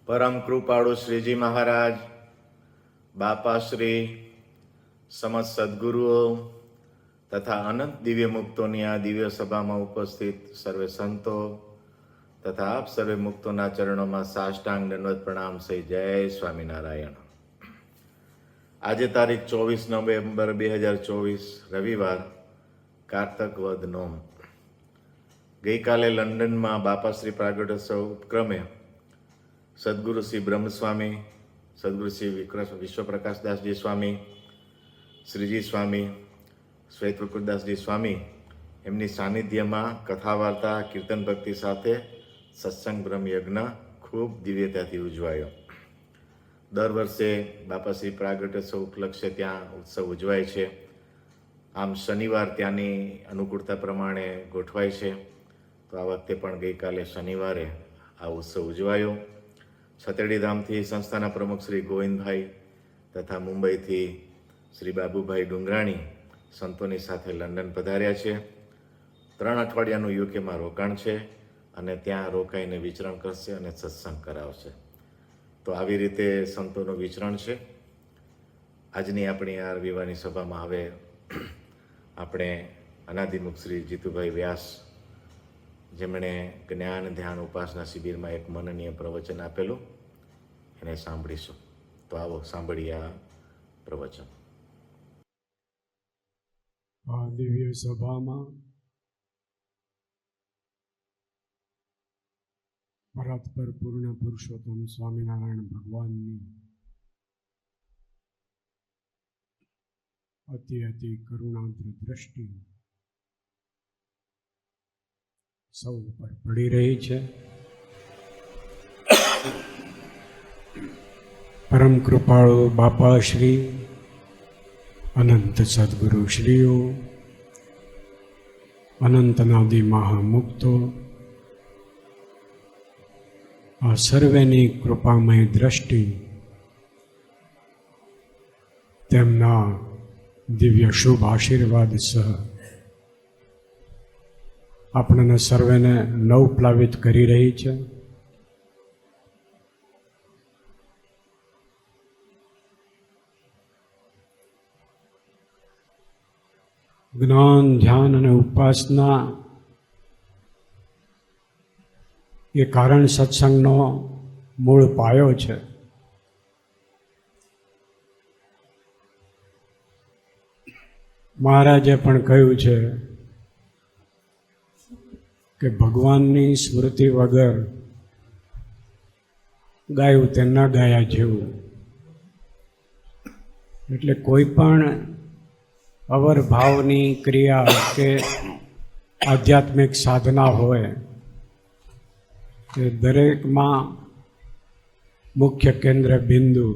પરમ કૃપાળુ શ્રીજી મહારાજ, બાપાશ્રી, સમસ્ત સદગુરુઓ તથા અનંત દિવ્ય મુક્તોની આ દિવ્ય સભામાં ઉપસ્થિત સર્વે સંતો તથા આપ સર્વે મુક્તોના ચરણોમાં સાષ્ટાંગ દંડવત પ્રણામ સહી જય સ્વામિનારાયણ. આજે તારીખ 24 નવેમ્બર 2024 રવિવાર, કારતક વદ નોમ. ગઈકાલે લંડનમાં બાપાશ્રી પ્રાગટ્યોત્સવ ઉપક્રમે સદગુરુ શ્રી બ્રહ્મસ્વામી, સદગુરુ શ્રી વિશ્વપ્રકાશદાસજી સ્વામી, શ્રીજી સ્વામી, શ્વેતવકુરદાસજી સ્વામી એમની સાનિધ્યમાં કથા વાર્તા, કીર્તન ભક્તિ સાથે સત્સંગ બ્રહ્મ યજ્ઞ ખૂબ દિવ્યતાથી ઉજવાયો. દર વર્ષે બાપાશ્રી પ્રાગટ્યોત્સવ ઉપલક્ષે ત્યાં ઉત્સવ ઉજવાય છે. આમ શનિવાર ત્યાંની અનુકૂળતા પ્રમાણે ગોઠવાય છે, તો આ વખતે પણ ગઈકાલે શનિવારે આ ઉત્સવ ઉજવાયો. છતરડી ધામથી સંસ્થાના પ્રમુખ શ્રી ગોવિંદભાઈ તથા મુંબઈથી શ્રી બાબુભાઈ ડુંગરાણી સંતોની સાથે લંડન પધાર્યા છે. 3 અઠવાડિયાનું યુકેમાં રોકાણ છે અને ત્યાં રોકાઈને વિચરણ કરશે અને સત્સંગ કરાવશે. તો આવી રીતે સંતોનું વિચરણ છે. આજની આપણી આ રવિવારની સભામાં હવે આપણે અનાદિમુખ શ્રી જીતુભાઈ વ્યાસ, જેમણે જ્ઞાન ધ્યાન ઉપાસના શિબિરમાં એક મનનીય પ્રવચન આપેલું, એને સાંભળીશું. તો આવો સાંભળીએ આ પ્રવચન. આ દિવ્ય સભામાં પરાત્પર પૂર્ણ પુરુષોત્તમ સ્વામિનારાયણ ભગવાનની અતિ કરુણાદ્ર દ્રષ્ટિ સૌ ઉપર પડી રહી છે. પરમ કૃપાળુ બાપા શ્રી, અનંત સદગુરુ શ્રીઓ, અનંતનાદિ મહામુક્તો, આ સર્વેની કૃપામય દ્રષ્ટિ તેમના દિવ્ય શુભ આશીર્વાદ સહ આપણને સર્વેને નવપ્લાવિત કરી રહી છે. જ્ઞાન, ધ્યાન અને ઉપાસના એ કારણ સત્સંગનો મૂળ પાયો છે. મહારાજે પણ કહ્યું છે કે ભગવાનની સ્મૃતિ વગર ગાયું તે ન ગાયા જેવું. એટલે કોઈ પણ અવર ભાવની ક્રિયા કે આધ્યાત્મિક સાધના હોય એ દરેકમાં મુખ્ય કેન્દ્ર બિંદુ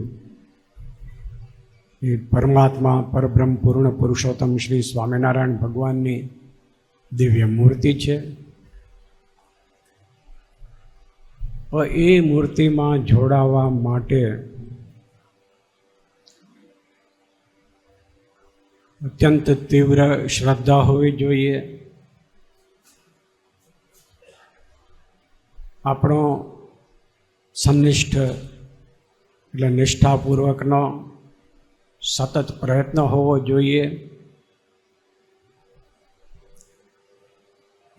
એ પરમાત્મા પરબ્રહ્મ પૂર્ણ પુરુષોત્તમ શ્રી સ્વામિનારાયણ ભગવાનની દિવ્ય મૂર્તિ છે. એ મૂર્તિમાં જોડાવા માટે અત્યંત તીવ્ર શ્રદ્ધા હોવી જોઈએ. આપણો સંનિષ્ઠ એટલે નિષ્ઠાપૂર્વકનો સતત પ્રયત્ન હોવો જોઈએ.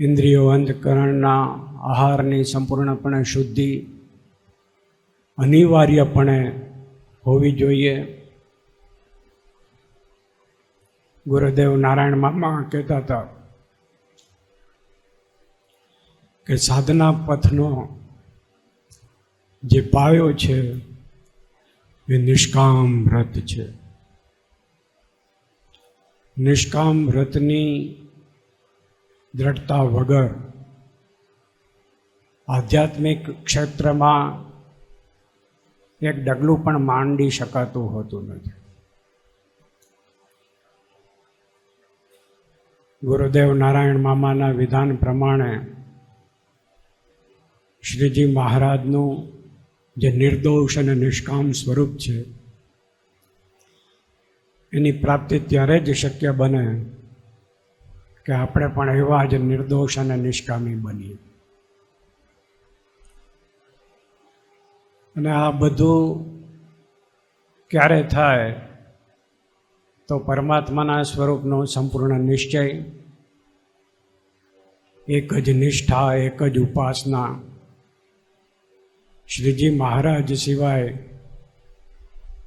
ઇન્દ્રિયો અંતઃકરણના આહારની સંપૂર્ણપણે શુદ્ધિ અનિવાર્યપણે હોવી જોઈએ. ગુરુદેવ નારાયણ મામા કહેતા હતા કે સાધના પથનો જે પાયો છે એ નિષ્કામ વ્રત છે. નિષ્કામ વ્રતની દ્રઢતા વગર આધ્યાત્મિક ક્ષેત્રમાં એક ડગલું પણ માંડી શકાતું હોતું નથી. ગુરુદેવ નારાયણ મામાના વિધાન પ્રમાણે શ્રીજી મહારાજનું જે નિર્દોષ અને નિષ્કામ સ્વરૂપ છે એની પ્રાપ્તિ ત્યારે જ શક્ય બને કે આપણે પણ એવા જ નિર્દોષ અને નિષ્કામી બનીએ. અને આ બધું ક્યારે થાય તો પરમાત્માના સ્વરૂપનો સંપૂર્ણ નિશ્ચય, એક જ નિષ્ઠા, એક જ ઉપાસના. શ્રીજી મહારાજ સિવાય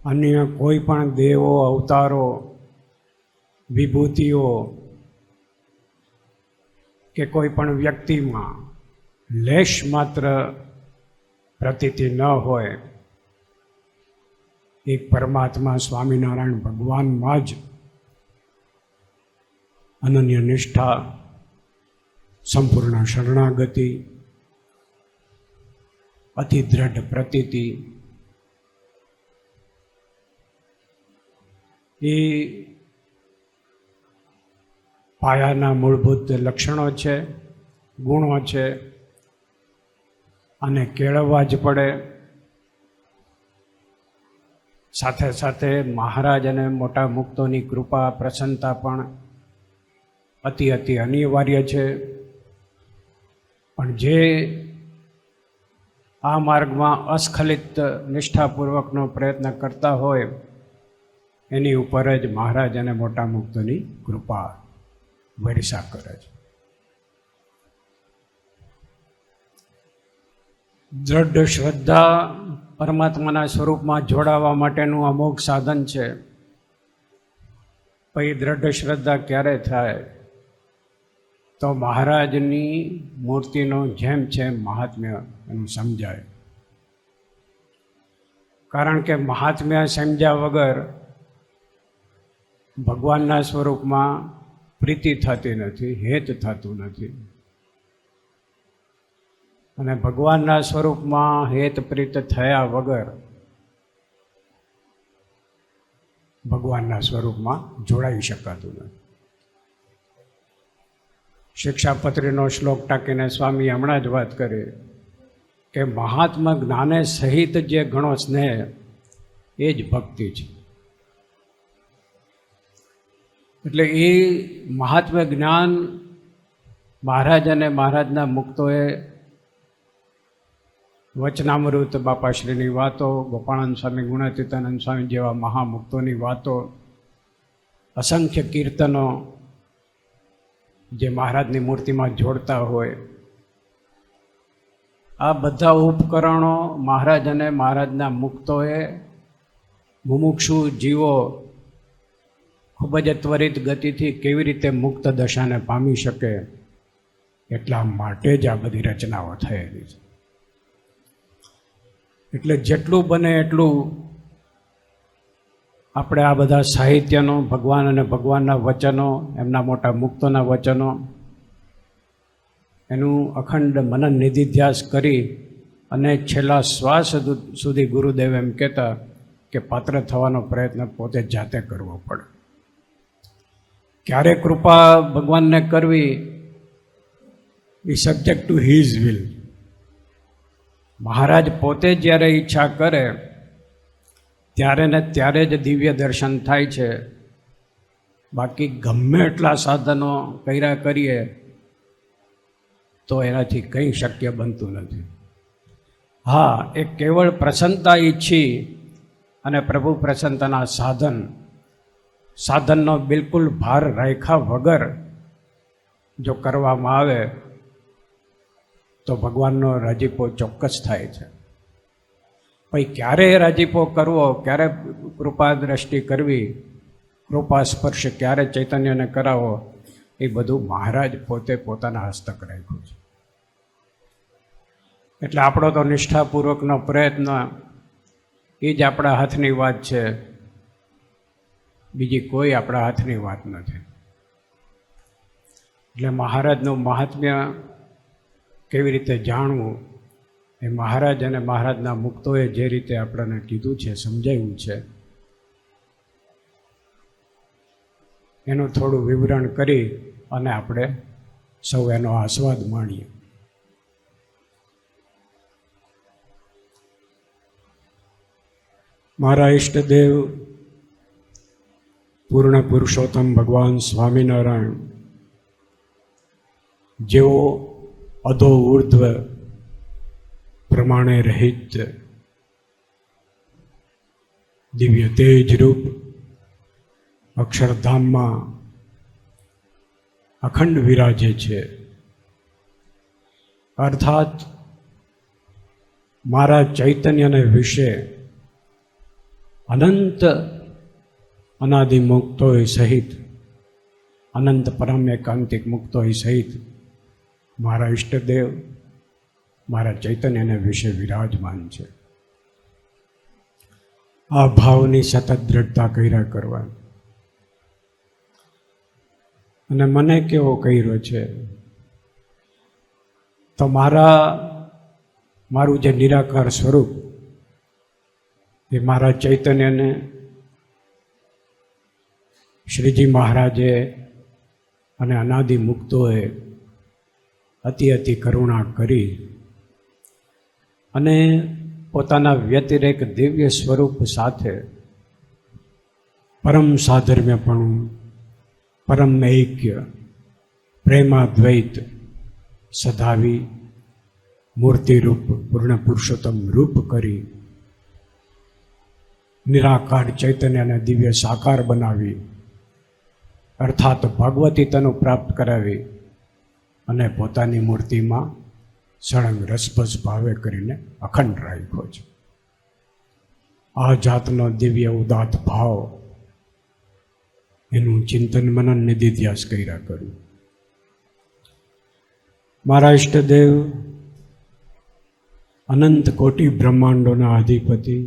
અન્ય કોઈ પણ દેવો, અવતારો, વિભૂતિઓ કે કોઈ પણ વ્યક્તિમાં લેશ માત્ર પ્રતીતિ ન હોય. એક પરમાત્મા સ્વામિનારાયણ ભગવાનમાં જ અનન્ય નિષ્ઠા, સંપૂર્ણ શરણાગતિ, અતિ દ્રઢ પ્રતીતિ એ પાયાના મૂળભૂત લક્ષણો છે, ગુણો છે, અને કેળવવા જ પડે. સાથે સાથે મહારાજ અને મોટા મુક્તોની કૃપા, પ્રસન્નતા પણ અતિ અનિવાર્ય છે. પણ જે આ માર્ગમાં અસ્ખલિત નિષ્ઠાપૂર્વકનો પ્રયત્ન કરતા હોય એની ઉપર જ મહારાજ અને મોટા મુક્તોની કૃપા વર્ષા કરે છે. દ્રઢ શ્રદ્ધા પરમાત્માના સ્વરૂપમાં જોડાવા માટેનું અમોઘ સાધન છે. પછી દ્રઢ શ્રદ્ધા ક્યારે થાય તો મહારાજની મૂર્તિનો જેમ છે મહાત્મ્ય એનું સમજાય. કારણ કે મહાત્મ્ય સમજ્યા વગર ભગવાનના સ્વરૂપમાં પ્રીતિ થતી નથી, હેત થતું નથી. અને ભગવાનના સ્વરૂપમાં હેત પ્રીત થયા વગર ભગવાનના સ્વરૂપમાં જોડાઈ શકાતું નથી. શિક્ષાપત્રીનો શ્લોક ટાંકીને સ્વામી હમણાં જ વાત કરી કે મહાત્મા જ્ઞાને સહિત જે ઘણો સ્નેહ એ જ ભક્તિ છે. એટલે એ મહાત્મ્ય જ્ઞાન મહારાજ અને મહારાજના મુક્તોએ વચનામૃત બાપાશ્રીની વાતો, ગોપાળાનંદ સ્વામી, ગુણાતીતાનંદ સ્વામી જેવા મહામુક્તોની વાતો, અસંખ્ય કીર્તનો જે મહારાજની મૂર્તિમાં જોડતા હોય, આ બધા ઉપકરણો મહારાજ અને મહારાજના મુક્તોએ મુમુક્ષુ જીવો ખૂબ જ ત્વરિત ગતિથી કેવી રીતે મુક્ત દશાને પામી શકે એટલા માટે જ આ બધી રચનાઓ થયેલી છે. એટલે જેટલું બને એટલું આપણે આ બધા સાહિત્યનો, ભગવાન અને ભગવાનના વચનો, એમના મોટા મુક્તોના વચનો, એનું અખંડ મનન નિધિધ્યાસ કરી અને છેલ્લા શ્વાસ સુધી ગુરુદેવ એમ કહેતા કે પાત્ર થવાનો પ્રયત્ન પોતે જાતે કરવો પડે. ક્યારે કૃપા ભગવાનને કરવી એ સબ્જેક્ટ ટુ હિઝ વિલ. મહારાજ પોતે જ્યારે ઈચ્છા કરે ત્યારે ને ત્યારે જ દિવ્ય દર્શન થાય છે. બાકી ગમે એટલા સાધનો કર્યા કરીએ તો એનાથી કંઈ શક્ય બનતું નથી. હા, એ કેવળ પ્રસન્નતા ઈચ્છી અને પ્રભુ પ્રસન્નતાના સાધનનો બિલકુલ ભાર રાખ્યા વગર જો કરવામાં આવે તો ભગવાનનો રાજીપો ચોક્કસ થાય છે. પછી ક્યારે રાજીપો કરવો, ક્યારે કૃપા દ્રષ્ટિ કરવી, કૃપા સ્પર્શ ક્યારે ચૈતન્યને કરાવો, એ બધું મહારાજ પોતે પોતાના હસ્તક રાખ્યું છે. એટલે આપણો તો નિષ્ઠાપૂર્વકનો પ્રયત્ન એ જ આપણા હાથની વાત છે, બીજી કોઈ આપણા હાથની વાત નથી. એટલે મહારાજનું મહાત્મ્ય કેવી રીતે જાણવું એ મહારાજ અને મહારાજના મુક્તોએ જે રીતે આપણને કીધું છે, સમજાવ્યું છે, એનું થોડું વિવરણ કરી અને આપણે સૌ એનો આસ્વાદ માણીએ. મારા ઈષ્ટદેવ પૂર્ણ પુરુષોત્તમ ભગવાન સ્વામિનારાયણ જેઓ અધો ઉર્ધ્વ પ્રમાણે રહિત દિવ્ય તેજ રૂપ અક્ષરધામમાં અખંડ વિરાજે છે. અર્થાત મારા ચૈતન્યને વિશે અનંત અનાદિ મુક્તોય સહિત, અનંત પરમ એકાંતિક મુક્તોય સહિત મારા ઈષ્ટદેવ મારા ચૈતન્યને વિશે વિરાજમાન છે. આ ભાવની સતત દ્રઢતા કર્યા કરવાની. અને મને કેવો કર્યો છે તો મારું જે નિરાકાર સ્વરૂપ એ મારા ચૈતન્યને શ્રીજી મહારાજે અને અનાદિ મુક્તોએ અતિ કરુણા કરી અને પોતાના વ્યતિરેક દિવ્ય સ્વરૂપ સાથે પરમ સાધર્મ્યપણું, પરમ ઐક્ય, પ્રેમાદ્વૈત સધાવી મૂર્તિરૂપ પૂર્ણ પુરુષોત્તમ રૂપ કરી નિરાકાર ચૈતન્યને દિવ્ય સાકાર બનાવી, અર્થાત ભગવતી તનુ પ્રાપ્ત કરાવી અને પોતાની મૂર્તિમાં સળંગ રસભસ ભાવે કરીને અખંડ રાખ્યો છે. આ જાતનો દિવ્ય ઉદાત્ત ભાવ એનું ચિંતન મનન નિધિધ્યાસ કર્યા કર્યું. મારા ઈષ્ટદેવ અનંત કોટી બ્રહ્માંડોના અધિપતિ,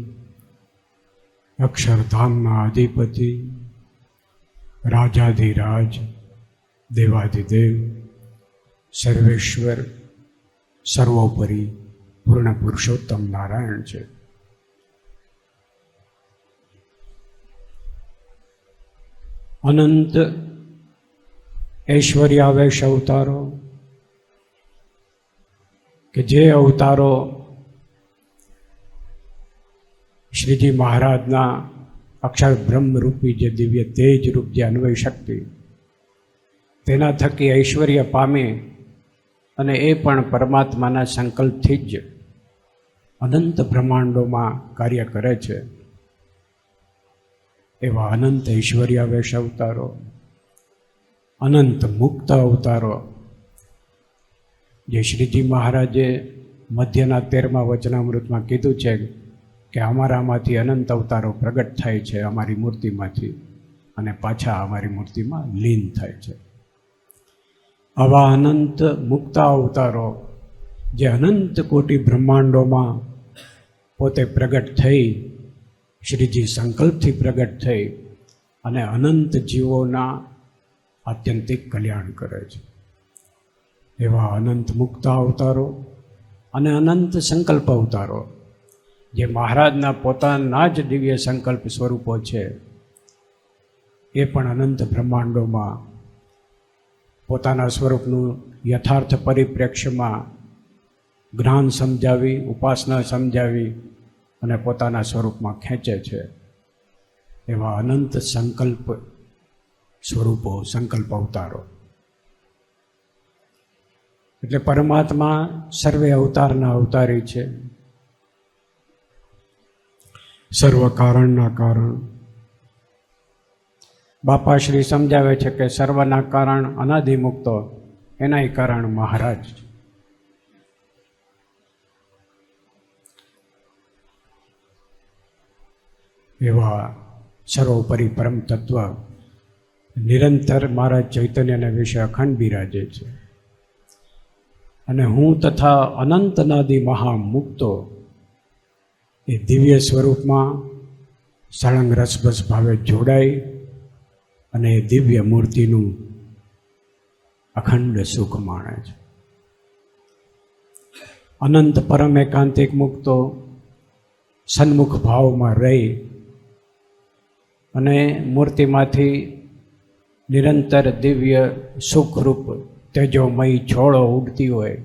અક્ષરધામના અધિપતિ, રાજાધિરાજ, દેવાધિદેવ, સર્વેશ્વર, સર્વોપરી પૂર્ણ પુરુષોત્તમ નારાયણ છે. અનંત ઐશ્વર્યાવેશ અવતારો કે જે અવતારો શ્રીજી મહારાજના અક્ષર બ્રહ્મરૂપી જે દિવ્ય તેજ રૂપ જે અન્વય શક્તિ તેના થકી ઐશ્વર્ય પામે અને એ પણ પરમાત્માના સંકલ્પથી જ અનંત બ્રહ્માંડોમાં કાર્ય કરે છે. એવા અનંત ઐશ્વર્યાવેશ અવતારો, અનંત મુક્ત અવતારો જે શ્રીજી મહારાજે મધ્યના 13મા વચનામૃતમાં કીધું છે કે અમારામાંથી અનંત અવતારો પ્રગટ થાય છે અમારી મૂર્તિમાંથી અને પાછા અમારી મૂર્તિમાં લીન થાય છે. આવા અનંત મુક્ત અવતારો જે અનંત કોટી બ્રહ્માંડોમાં પોતે પ્રગટ થઈ, શ્રીજી સંકલ્પથી પ્રગટ થઈ અને અનંત જીવોના આત્યંતિક કલ્યાણ કરે છે. એવા અનંત મુક્ત અવતારો અને અનંત સંકલ્પ અવતારો જે મહારાજના પોતાના જ દિવ્ય સંકલ્પ સ્વરૂપો છે એ પણ અનંત બ્રહ્માંડોમાં પોતાના સ્વરૂપનું યથાર્થ પરિપ્રેક્ષ્યમાં જ્ઞાન સમજાવી, ઉપાસના સમજાવી અને પોતાના સ્વરૂપમાં ખેંચે છે. એવા અનંત સંકલ્પ સ્વરૂપો, સંકલ્પ અવતારો. એટલે પરમાત્મા સર્વે અવતારના અવતારી છે, સર્વ કારણના કારણ. બાપાશ્રી સમજાવે છે કે સર્વના કારણ અનાદિમુક્તો, એનાય કારણ મહારાજ. એવા સર્વોપરી પરમ તત્વ નિરંતર મારા ચૈતન્યને વિશે અખંડ બિરાજે છે. અને હું તથા અનંતનાદિ મહામુક્તો એ દિવ્ય સ્વરૂપમાં સળંગ રસબસ ભાવે જોડાઈ અને એ દિવ્ય મૂર્તિનું અખંડ સુખ માણે છે. અનંત પરમ એકાંતિક મુક્તો સન્મુખ ભાવમાં રહી અને મૂર્તિમાંથી નિરંતર દિવ્ય સુખરૂપ તેજોમય છોડો ઉડતી હોય,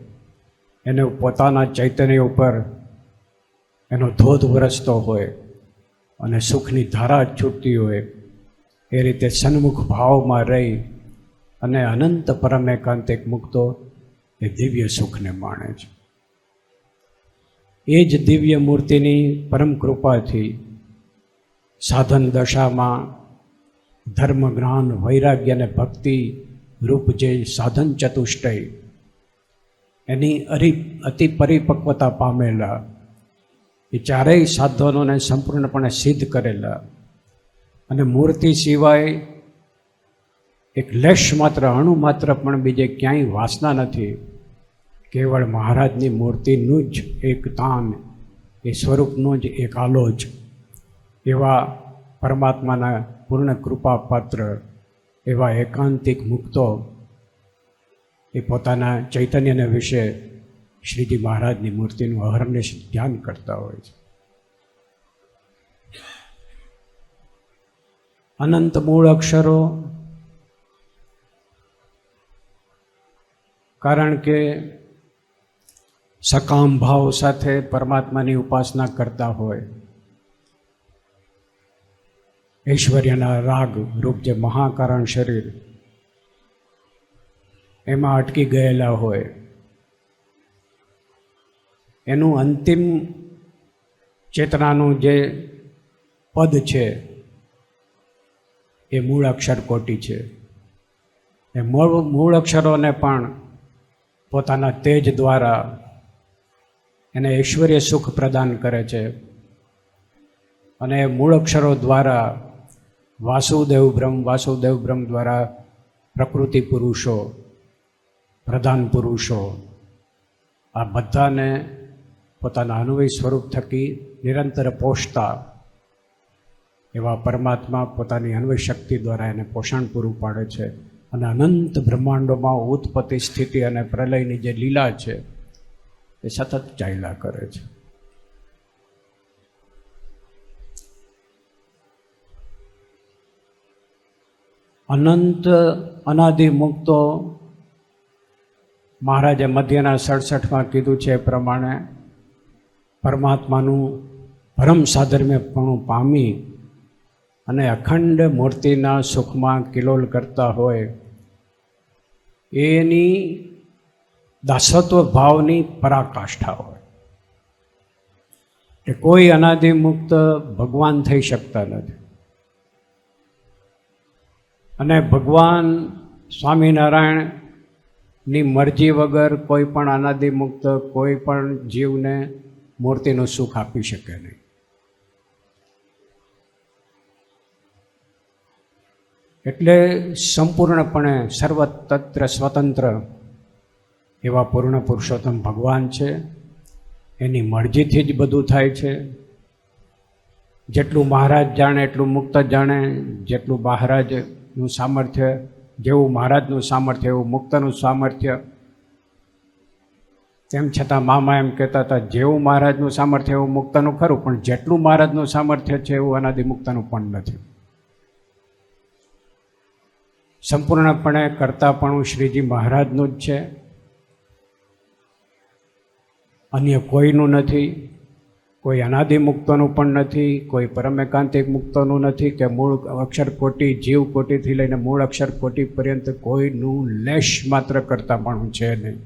એને પોતાના ચૈતન્ય ઉપર એનો ધોધ વરસતો હોય અને સુખની ધારા છૂટતી હોય, એ રીતે સન્મુખ ભાવમાં રહી અને અનંત પરમ એકાંતિક મુક્તો એ દિવ્ય સુખને માણે છે. એ જ દિવ્ય મૂર્તિની પરમ કૃપાથી સાધન દશામાં ધર્મ જ્ઞાન વૈરાગ્ય અને ભક્તિ રૂપ જે સાધન ચતુષ્ટય એની અતિ પરિપક્વતા પામેલા એ ચારેય સાધનોને સંપૂર્ણપણે સિદ્ધ કરેલા અને મૂર્તિ સિવાય એક લેશ માત્ર અણુ માત્ર પણ બીજે ક્યાંય વાસના નથી. કેવળ મહારાજની મૂર્તિનું જ એક તાન, એ સ્વરૂપનું જ એક આલોચ એવા પરમાત્માના પૂર્ણ કૃપાપાત્ર એવા એકાંતિક મુક્તો એ પોતાના ચૈતન્યને વિશે શ્રીજી મહારાજની મૂર્તિનું અહર્નિશ ધ્યાન કરતા હોય છે. અનંત મૂળ અક્ષરો, કારણ કે સકામ ભાવ સાથે પરમાત્માની ઉપાસના કરતા હોય, ઐશ્વર્યના રાગ રૂપ જે મહાકારણ શરીર એમાં અટકી ગયેલા હોય, એનું અંતિમ ચેતનાનું જે પદ છે એ મૂળ અક્ષર કોટી છે. એ મૂળ અક્ષરોને પણ પોતાના તેજ દ્વારા એને ઐશ્વર્ય સુખ પ્રદાન કરે છે અને મૂળ અક્ષરો દ્વારા વાસુદેવ બ્રહ્મ દ્વારા પ્રકૃતિ પુરુષો, પ્રધાન પુરુષો આ બધાને પોતાના અનુભવી સ્વરૂપ થકી નિરંતર પોષતા એવા પરમાત્મા પોતાની અન્વય શક્તિ દ્વારા એને પોષણ પૂરું પાડે છે અને અનંત બ્રહ્માંડોમાં ઉત્પત્તિ સ્થિતિ અને પ્રલયની જે લીલા છે એ સતત ચાલ્યા કરે છે. અનંત અનાદિ મુક્તો મહારાજે મધ્યના 67માં કીધું છે એ પ્રમાણે પરમાત્માનું પરમ સાધર્મ્યપણું પામી અને અખંડ મૂર્તિના સુખમાં કિલોલ કરતા હોય એની દાસત્વ ભાવની પરાકાષ્ઠા હોય. કે કોઈ અનાદિ મુક્ત ભગવાન થઈ શકતા નથી અને ભગવાન સ્વામિનારાયણની મરજી વગર કોઈ પણ અનાદિ મુક્ત કોઈ પણ જીવને મૂર્તિનું સુખ આપી શકે નહીં. એટલે સંપૂર્ણપણે સર્વતંત્ર સ્વતંત્ર એવા પૂર્ણ પુરુષોત્તમ ભગવાન છે. એની મરજીથી જ બધું થાય છે. જેટલું મહારાજ જાણે એટલું મુક્ત જાણે, જેટલું મહારાજનું સામર્થ્ય, જેવું મહારાજનું સામર્થ્ય એવું મુક્તનું સામર્થ્ય. તેમ છતાં મામા એમ કહેતા હતા જેવું મહારાજનું સામર્થ્ય એવું મુક્તનું ખરું, પણ જેટલું મહારાજનું સામર્થ્ય છે એવું અનાદિ મુક્તનું પણ નથી. સંપૂર્ણપણે કરતાપણું શ્રીજી મહારાજનું જ છે, અન્ય કોઈનું નથી. કોઈ અનાદિ મુક્તોનું પણ નથી, કોઈ પરમ એકાંતિક મુક્તોનું નથી કે મૂળ અક્ષર કોટી જીવ કોટીથી લઈને મૂળ અક્ષર કોટી પર્યંત કોઈનું લેશ માત્ર કરતાપણું છે નહીં.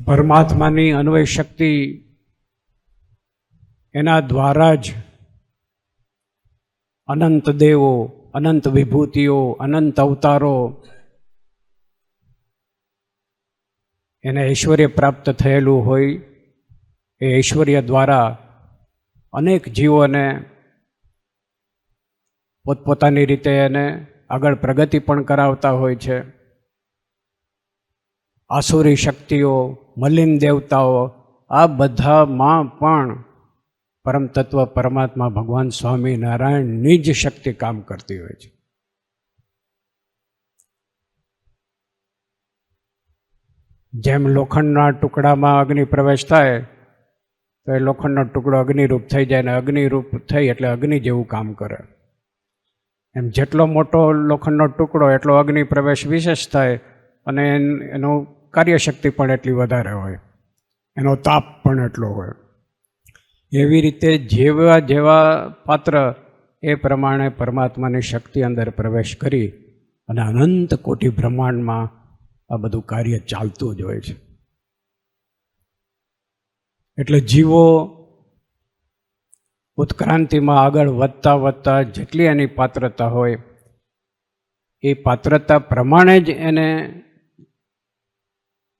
પરમાત્માની અન્વય શક્તિ એના દ્વારા જ અનંત દેવો, અનંત વિભૂતિઓ, અનંત અવતારો એને ઐશ્વર્ય પ્રાપ્ત થયેલું હોય. એ ઐશ્વર્ય દ્વારા અનેક જીવોને પોતપોતાની રીતે એને આગળ પ્રગતિ પણ કરાવતા હોય છે. આસુરી શક્તિઓ, મલિન દેવતાઓ, આ બધામાં પણ પરમ તત્વ પરમાત્મા ભગવાન સ્વામિનારાયણની જ શક્તિ કામ કરતી હોય છે. જેમ લોખંડના ટુકડામાં અગ્નિ પ્રવેશ થાય તો એ લોખંડનો ટુકડો અગ્નિરૂપ થઈ જાય ને અગ્નિરૂપ થઈ એટલે અગ્નિ જેવું કામ કરે. એમ જેટલો મોટો લોખંડનો ટુકડો એટલો અગ્નિ પ્રવેશ વિશેષ થાય અને એનો કાર્યશક્તિ પણ એટલી વધારે હોય, એનો તાપ પણ એટલો હોય. એવી રીતે જેવા જેવા પાત્ર એ પ્રમાણે પરમાત્માની શક્તિ અંદર પ્રવેશ કરી અને અનંત કોટી બ્રહ્માંડમાં આ બધું કાર્ય ચાલતું જ હોય છે. એટલે જીવો ઉત્ક્રાંતિમાં આગળ વધતા વધતા જેટલી એની પાત્રતા હોય એ પાત્રતા પ્રમાણે જ એને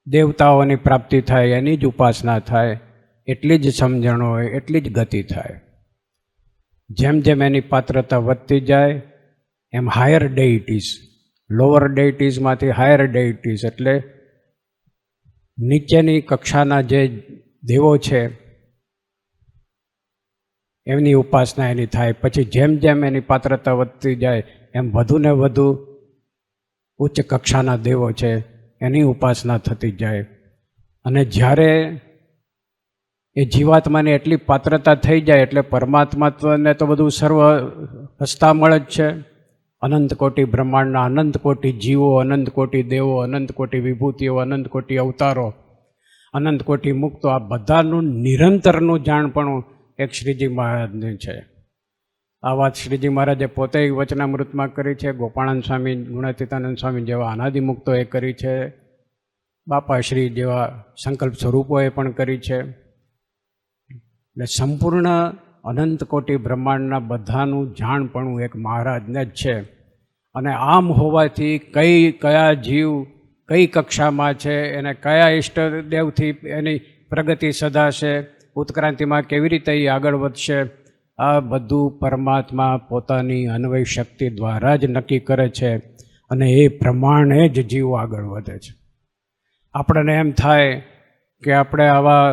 દેવતાઓની પ્રાપ્તિ થાય, એની જ ઉપાસના થાય, એટલી જ સમજણ હોય, એટલી જ ગતિ થાય. જેમ જેમ એની પાત્રતા વધતી જાય એમ હાયર ડેઇટીઝ, લોઅર ડેઇટીઝમાંથી હાયર ડેઇટીઝ એટલે નીચેની કક્ષાના જે દેવો છે એમની ઉપાસના એની થાય. પછી જેમ જેમ એની પાત્રતા વધતી જાય એમ વધુ ને વધુ ઉચ્ચ કક્ષાના દેવો છે એની ઉપાસના થતી જાય. અને જ્યારે એ જીવાત્માની એટલી પાત્રતા થઈ જાય એટલે પરમાત્માને તો બધું સર્વ હસ્તામળ જ છે. અનંત કોટી બ્રહ્માંડના અનંત કોટી જીવો, અનંત કોટી દેવો, અનંત કોટી વિભૂતિઓ, અનંત કોટી અવતારો, અનંત કોટી મુક્તો, આ બધાનું નિરંતરનું જાણપણું એક શ્રીજી મહારાજને છે. આ વાત શ્રીજી મહારાજે પોતે વચનામૃતમાં કરી છે, ગોપાળાનંદ સ્વામી, ગુણાતીતાનંદ સ્વામી જેવા અનાદિમુક્તોએ કરી છે, બાપાશ્રી જેવા સંકલ્પ સ્વરૂપોએ પણ કરી છે. એટલે સંપૂર્ણ અનંત કોટી બ્રહ્માંડના બધાનું જાણપણું એક મહારાજને જ છે. અને આમ હોવાથી કયા જીવ કઈ કક્ષામાં છે, એને કયા ઈષ્ટદેવથી એની પ્રગતિ સધાશે, ઉત્ક્રાંતિમાં કેવી રીતે એ આગળ વધશે, આ બધું પરમાત્મા પોતાની અન્વય શક્તિ દ્વારા જ નક્કી કરે છે. અને એ પ્રમાણે જ જીવ આગળ વધે છે. આપણને એમ થાય કે આપણે આવા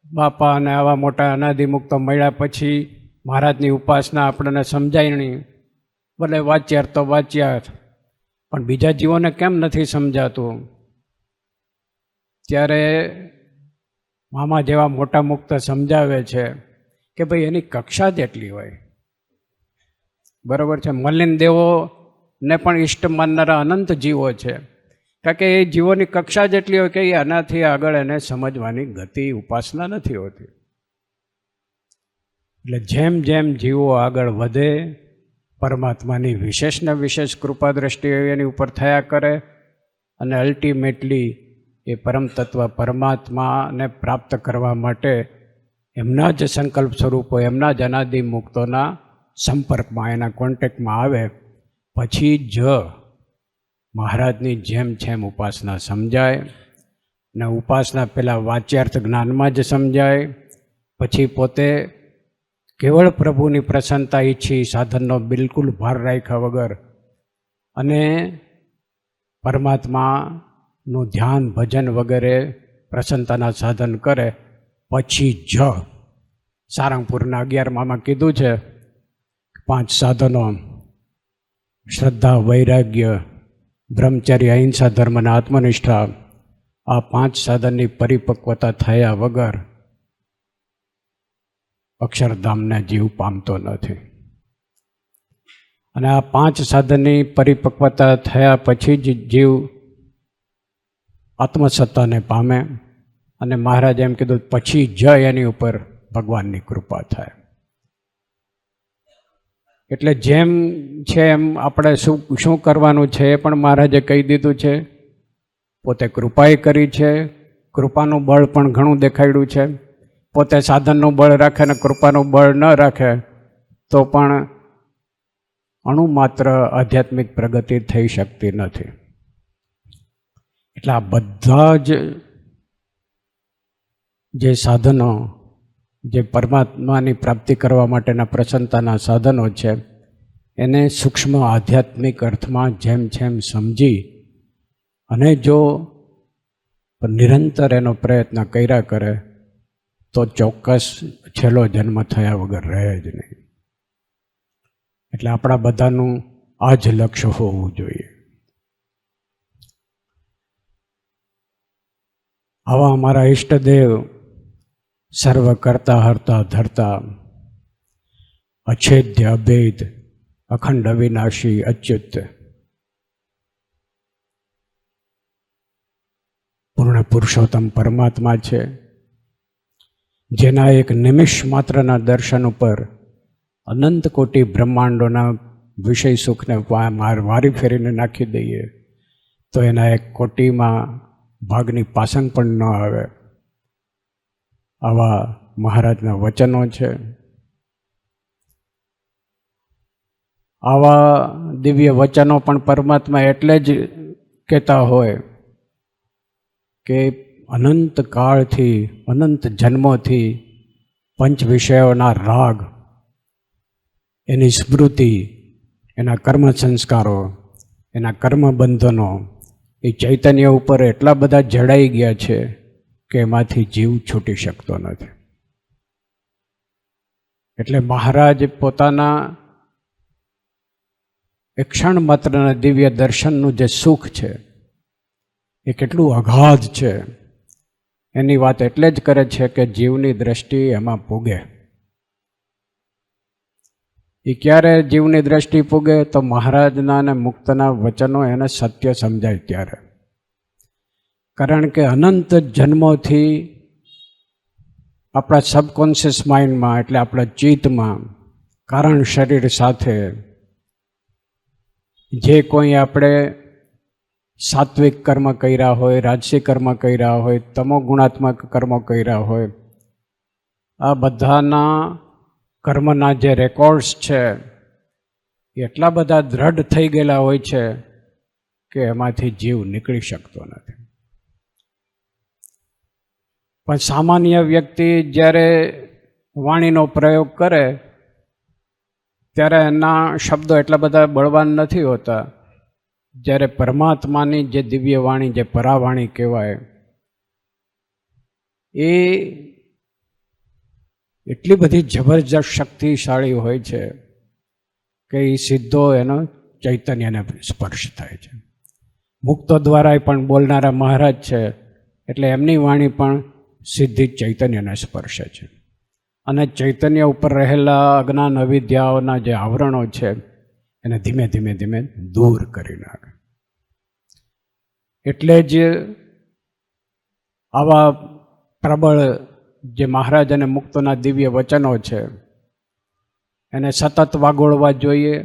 બાપા અને આવા મોટા અનાદિમુક્તો મળ્યા પછી મહારાજની ઉપાસના આપણને સમજાય નહીં, ભલે વાંચ્યા તો વાંચ્યા, પણ બીજા જીવોને કેમ નથી સમજાતું? ત્યારે મામા જેવા મોટા મુક્ત સમજાવે છે કે ભાઈ એની કક્ષા જ એટલી હોય. બરાબર છે. મલિન દેવોને પણ ઈષ્ટ માનનારા અનંત જીવો છે, કારણ કે એ જીવોની કક્ષા જ એટલી હોય કે એ આનાથી આગળ એને સમજવાની ગતિ, ઉપાસના નથી હોતી. એટલે જેમ જેમ જીવો આગળ વધે પરમાત્માની વિશેષ ને વિશેષ કૃપા દ્રષ્ટિ એની ઉપર થયા કરે અને અલ્ટિમેટલી એ પરમ તત્વ પરમાત્માને પ્રાપ્ત કરવા માટે એમના જ સંકલ્પ સ્વરૂપો, એમના જ અનાદિ મુક્તોના સંપર્કમાં, એના કોન્ટેક્ટમાં આવે પછી જ મહારાજની જેમ જેમ ઉપાસના સમજાય. ને ઉપાસના પહેલાં વાચ્યાર્થ જ્ઞાનમાં જ સમજાય, પછી પોતે કેવળ પ્રભુની પ્રસન્નતા ઈચ્છી, સાધનનો બિલકુલ ભાર રાખ્યા વગર અને પરમાત્માનું ધ્યાન, ભજન વગેરે પ્રસન્નતાના સાધન કરે પછી જ. સારંગપુરના 11માં કીધું છે 5 સાધનો: શ્રદ્ધા, વૈરાગ્ય, બ્રહ્મચર્ય, અહિંસા, ધર્મ અને આત્મનિષ્ઠા. આ 5 સાધનની પરિપક્વતા થયા વગર અક્ષરધામને જીવ પામતો નથી. અને આ 5 સાધનની પરિપક્વતા થયા પછી જ જીવ આત્મસત્તાને પામે. અને મહારાજે એમ કીધું પછી જ એની ઉપર ભગવાનની કૃપા થાય. એટલે જેમ છે એમ આપણે શું કરવાનું છે એ પણ મહારાજે કહી દીધું છે. પોતે કૃપાએ કરી છે, કૃપાનું બળ પણ ઘણું દેખાડ્યું છે. પોતે સાધનનું બળ રાખે ને કૃપાનું બળ ન રાખે તો પણ અણુમાત્ર આધ્યાત્મિક પ્રગતિ થઈ શકતી નથી. એટલે આ બધા જ જે સાધનો, જે પરમાત્માની પ્રાપ્તિ કરવા માટેના પ્રસન્નતાના સાધનો છે, એને સૂક્ષ્મ આધ્યાત્મિક અર્થમાં જેમ જેમ સમજી અને જો નિરંતર એનો પ્રયત્ન કર્યા કરે તો ચોક્કસ છેલ્લો જન્મ થયા વગર રહે જ નહીં. એટલે આપણા બધાનું આ જ લક્ષ્ય હોવું જોઈએ. આવા અમારા ઈષ્ટદેવ સર્વ કરતા, હરતા, ધરતા, અછેદ્ય, અભેદ, અખંડ, અવિનાશી, અચ્યુત, પૂર્ણ પુરુષોત્તમ પરમાત્મા છે, જેના એક નિમિષ માત્રના દર્શન ઉપર અનંત કોટી બ્રહ્માંડોના વિષય સુખને વારી ફેરીને નાખી દઈએ તો એના એક કોટીમાં ભાગની પાસંગ પણ ન આવે. આવા મહારાજના વચનો છે. આવા દિવ્ય વચનો પણ પરમાત્મા એટલે જ કહેતા હોય કે અનંત કાળથી અનંત જન્મોથી પંચ વિષયોના રાગ, એની સ્મૃતિ, એના કર્મ સંસ્કારો, એના કર્મ બંધનો એ ચૈતન્ય ઉપર એટલા બધા જડાઈ ગયા છે કે એમાંથી જીવ છૂટી શકતો નથી. એટલે મહારાજ પોતાના એક ક્ષણ માત્રના દિવ્ય દર્શનનું જે સુખ છે એ કેટલું અગાધ છે એની વાત એટલે જ કરે છે કે જીવની દ્રષ્ટિ એમાં પૂગે. એ ક્યારે જીવની દ્રષ્ટિ પૂગે? તો મહારાજના અને મુક્તના વચનો એને સત્ય સમજાય ત્યારે. કારણ કે અનંત જન્મોથી આપણા સબકોન્શિયસ માઇન્ડમાં એટલે આપણા ચિત્તમાં કારણ શરીર સાથે જે કોઈ આપણે સાત્વિક કર્મ કર્યા હોય, રાજસી કર્મ કર્યા હોય, તમો ગુણાત્મક કર્મો કર્યા હોય, આ બધાના કર્મના જે રેકોર્ડ્સ છે એટલા બધા દ્રઢ થઈ ગયેલા હોય છે કે એમાંથી જીવ નીકળી શકતો નથી. પણ સામાન્ય વ્યક્તિ જ્યારે વાણીનો પ્રયોગ કરે ત્યારે એના શબ્દો એટલા બધા બળવાન નથી હોતા. જ્યારે પરમાત્માની જે દિવ્ય વાણી, જે પરાવાણી કહેવાય, એ એટલી બધી જબરજસ્ત શક્તિશાળી હોય છે કે એ સીધો એનો ચૈતન્યને સ્પર્શ થાય છે. મુક્તો દ્વારા પણ બોલનારા મહારાજ છે એટલે એમની વાણી પણ સીધી ચૈતન્યને સ્પર્શે છે અને ચૈતન્ય ઉપર રહેલા અજ્ઞાન અવિદ્યાઓના જે આવરણો છે એને ધીમે ધીમે ધીમે દૂર કરી નાખે. એટલે જ આવા પ્રબળ જે મહારાજ અને મુક્તોના દિવ્ય વચનો છે એને સતત વાગોળવા જોઈએ,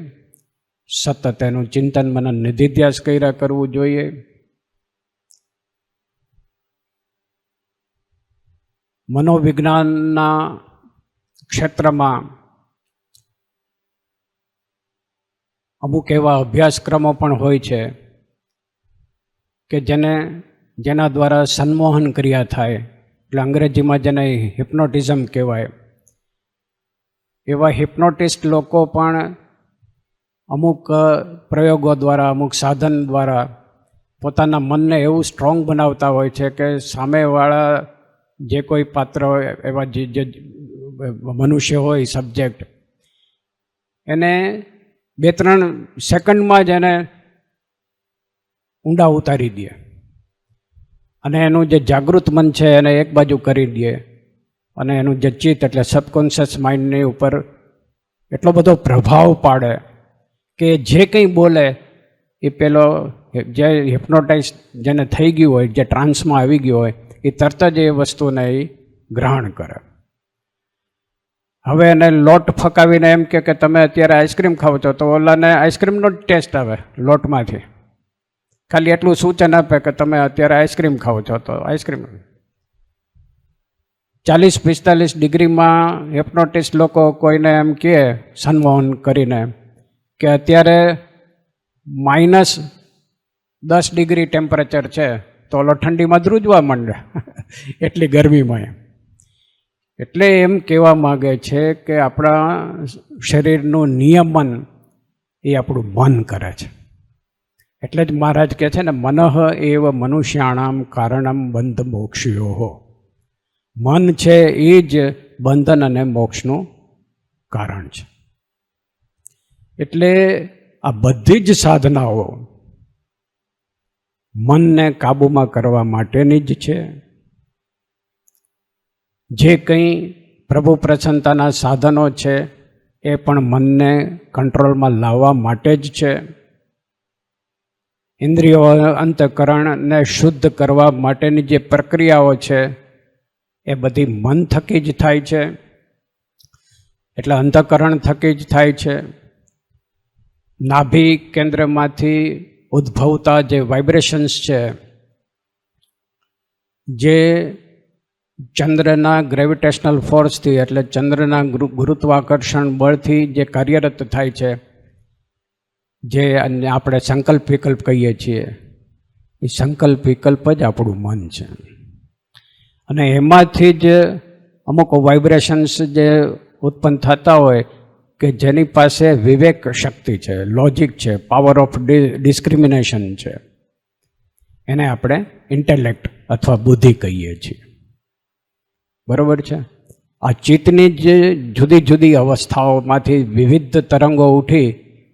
સતત એનું ચિંતન મનન નિધિધ્યાસ કર્યા કરવું જોઈએ. મનોવિજ્ઞાનના ક્ષેત્રમાં અમુક એવા અભ્યાસક્રમો પણ હોય છે કે જેના દ્વારા સંમોહન ક્રિયા થાય, એટલે અંગ્રેજીમાં જેને હિપ્નોટિઝમ કહેવાય. એવા હિપ્નોટિસ્ટ લોકો પણ અમુક પ્રયોગો દ્વારા, અમુક સાધન દ્વારા પોતાના મનને એવું સ્ટ્રોંગ બનાવતા હોય છે કે સામેવાળા જે કોઈ પાત્ર હોય, એવા જે મનુષ્ય હોય, સબ્જેક્ટ, એને 2-3 સેકન્ડમાં જ એને ઊંડા ઉતારી દે અને એનું જે જાગૃત મન છે એને એક બાજુ કરી દે અને એનું જે ચિત્ત એટલે સબકોન્શિયસ માઇન્ડની ઉપર એટલો બધો પ્રભાવ પાડે કે જે કંઈ બોલે એ પેલો જે હિપ્નોટાઇઝ જેને થઈ ગયું હોય, જે ટ્રાન્સમાં આવી ગયું હોય, એ તરત જ એ વસ્તુને એ ગ્રહણ કરે. હવે એને લોટ ફકાવીને એમ કે તમે અત્યારે આઈસ્ક્રીમ ખાવ છો, તો ઓલાને આઈસ્ક્રીમનો જ ટેસ્ટ આવે લોટમાંથી. ખાલી એટલું સૂચન આપે કે તમે અત્યારે આઈસ્ક્રીમ ખાવ છો તો આઈસ્ક્રીમ. 40-45 ડિગ્રીમાં હિપ્નોટિસ્ટ લોકો કોઈને એમ કહે સંમોહન કરીને કે અત્યારે -10 ડિગ્રી ટેમ્પરેચર છે, તો ઓલો ઠંડીમાં ધ્રુજવા માંડે એટલી ગરમીમાં. એટલે એમ કહેવા માગે છે કે આપણા શરીરનું નિયમન એ આપણું મન કરે છે. એટલે જ મહારાજ કહે છે ને, મનઃ એવ મનુષ્યાણામ કારણમ બંધ મોક્ષયો. મન છે એ જ બંધન અને મોક્ષનું કારણ છે. એટલે આ બધી જ સાધનાઓ મનને કાબૂમાં કરવા માટેની જ છે. જે કંઈ પ્રભુ પ્રસન્નતાના સાધનો છે એ પણ મનને કંટ્રોલમાં લાવવા માટે જ છે. ઇન્દ્રિયો અંતઃકરણને શુદ્ધ કરવા માટેની જે પ્રક્રિયાઓ છે એ બધી મન થકી જ થાય છે. એટલે અંતઃકરણ થકી જ થાય છે. નાભી કેન્દ્રમાંથી ઉદ્ભવતા જે વાઇબ્રેશન્સ છે, જે ચંદ્રના ગ્રેવિટેશનલ ફોર્સથી એટલે ચંદ્રના ગુરુત્વાકર્ષણ બળથી જે કાર્યરત થાય છે, જે આપણે સંકલ્પ વિકલ્પ કહીએ છીએ, એ સંકલ્પ વિકલ્પ જ આપણું મન છે. અને એમાંથી જ અમુક વાઇબ્રેશન્સ જે ઉત્પન્ન થતા હોય કે જેની પાસે વિવેક શક્તિ છે, લોજિક છે, પાવર ઓફ ડિસ્ક્રિમિનેશન છે, એને આપણે ઇન્ટેલેક્ટ અથવા બુદ્ધિ કહીએ છીએ. બરાબર છે. આ ચિત્તની જે જુદી જુદી અવસ્થાઓમાંથી વિવિધ તરંગો ઉઠી,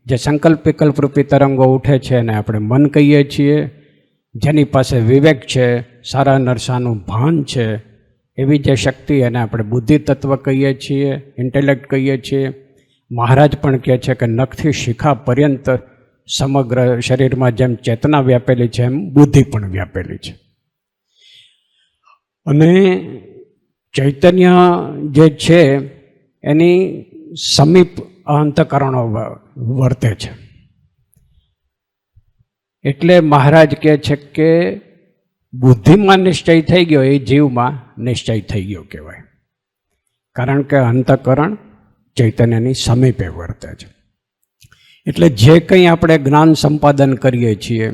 જે સંકલ્પ વિકલ્પ રૂપી તરંગો ઉઠે છે એને આપણે મન કહીએ છીએ. જેની પાસે વિવેક છે, સારા નરસાનું ભાન છે, એવી જે શક્તિ એને આપણે બુદ્ધિ તત્વ કહીએ છીએ, ઇન્ટેલેક્ટ કહીએ છીએ. મહારાજ પણ કહે છે કે નખથી શિખા પર્યંત સમગ્ર શરીરમાં જેમ ચેતના વ્યાપેલી છે એમ બુદ્ધિ પણ વ્યાપેલી છે. અને ચૈતન્ય જે છે એની સમીપ અંતકરણો વર્તે છે. એટલે મહારાજ કહે છે કે બુદ્ધિમાં નિશ્ચય થઈ ગયો એ જીવમાં નિશ્ચય થઈ ગયો કહેવાય. કારણ કે અંતકરણ ચૈતન્યની સમીપે વર્તે છે. એટલે જે કંઈ આપણે જ્ઞાન સંપાદન કરીએ છીએ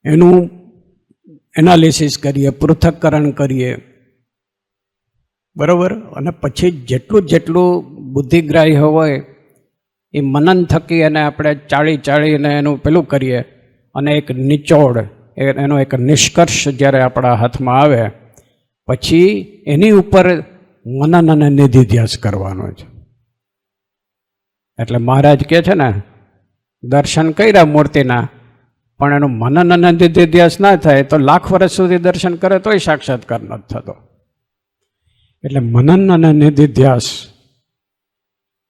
એનું એનાલિસિસ કરીએ, પૃથક્કરણ કરીએ, બરાબર. અને પછી જેટલું બુદ્ધિગ્રાહ્ય હોય એ મનન થકી અને આપણે ચાળીને એનું પેલું કરીએ અને એક નિચોડ, એનો એક નિષ્કર્ષ જ્યારે આપણા હાથમાં આવે પછી એની ઉપર મનન અને નિધિધ્યાસ કરવાનો છે. એટલે મહારાજ કહે છે ને, દર્શન કર્યા મૂર્તિના પણ એનું મનન અને નિધિધ્યાસ ના થાય તો લાખ વર્ષ સુધી દર્શન કરે તોય સાક્ષાત્કાર નથી થતો. એટલે મનન અને નિધિધ્યાસ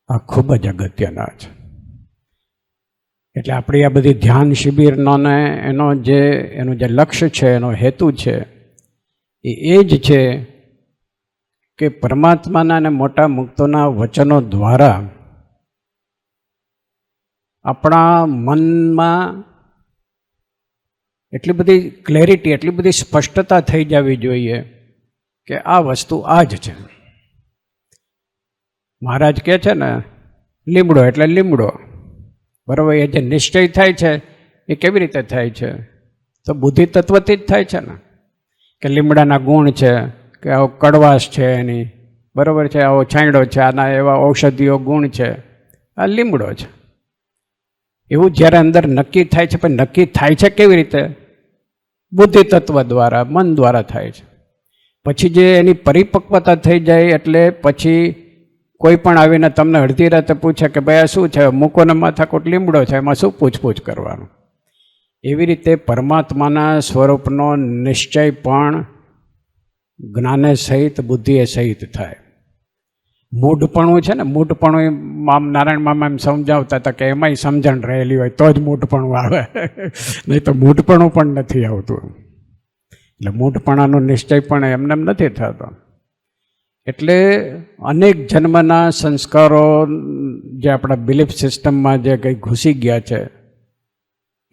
આ ખૂબ જ અગત્યના છે. એટલે આપણી આ બધી ધ્યાન શિબિરનો ને એનું જે લક્ષ્ય છે, એનો હેતુ છે એ જ છે કે પરમાત્માના અને મોટા મુક્તોના વચનો દ્વારા આપણા મનમાં એટલી બધી ક્લેરિટી, એટલી બધી સ્પષ્ટતા થઈ જવી જોઈએ કે આ વસ્તુ આ જ છે. મહારાજ કહે છે ને, લીમડો એટલે લીમડો, બરાબર. એ જે નિશ્ચય થાય છે એ કેવી રીતે થાય છે? તો બુદ્ધિ તત્વથી જ થાય છે ને, કે લીમડાના ગુણ છે, કે આવો કડવાશ છે એની, બરાબર છે, આવો છાંયડો છે, આના એવા ઔષધીય ગુણ છે, આ લીમડો છે. એવું જ્યારે અંદર નક્કી થાય છે, પણ નક્કી થાય છે કેવી રીતે? બુદ્ધિ તત્વ દ્વારા, મન દ્વારા થાય છે. પછી જે એની પરિપક્વતા થઈ જાય એટલે પછી કોઈ પણ આવીને તમને અડધી રાતે પૂછે કે ભાઈ આ શું છે, મૂકોને માથાકૂટ લીમડો છે, એમાં શું પૂછપૂછ કરવાનું? એવી રીતે પરમાત્માના સ્વરૂપનો નિશ્ચય પણ જ્ઞાને સહિત બુદ્ધિએ સહિત થાય. મૂઢપણું છે ને, મૂઢપણું નારાયણ મામા એમ સમજાવતા હતા કે એમાંય સમજણ રહેલી હોય તો જ મૂઢપણું આવે, નહીં તો મૂઢપણું પણ નથી આવતું. એટલે મૂઢપણાનો નિશ્ચય પણ એમને એમ નથી થતો. એટલે અનેક જન્મના સંસ્કારો જે આપણા બિલીફ સિસ્ટમમાં જે કંઈ ઘૂસી ગયા છે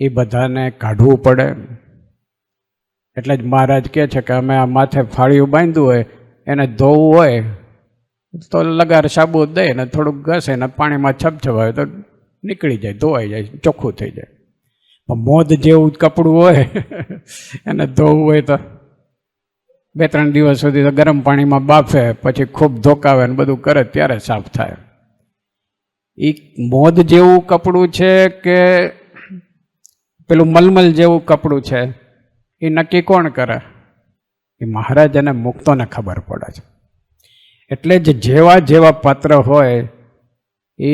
એ બધાને કાઢવું પડે. એટલે જ મહારાજ કહે છે કે અમે આ માથે ફાળિયું બાંધ્યું હોય એને ધોવું હોય તો લગાર સાબુ દઈ ને થોડુંક ઘસે ને પાણીમાં છપછવાય તો નીકળી જાય, ધોવાઈ જાય, ચોખ્ખું થઈ જાય. પણ મોદ જેવું કપડું હોય એને ધોવું હોય તો 2-3 દિવસ સુધી તો ગરમ પાણીમાં બાફે, પછી ખૂબ ધોકાવે ને બધું કરે ત્યારે સાફ થાય. એ મોદ જેવું કપડું છે કે પેલું મલમલ જેવું કપડું છે એ નક્કી કોણ કરે? એ મહારાજ અને મુક્તોને ખબર પડે છે. એટલે જ જેવા પાત્ર હોય એ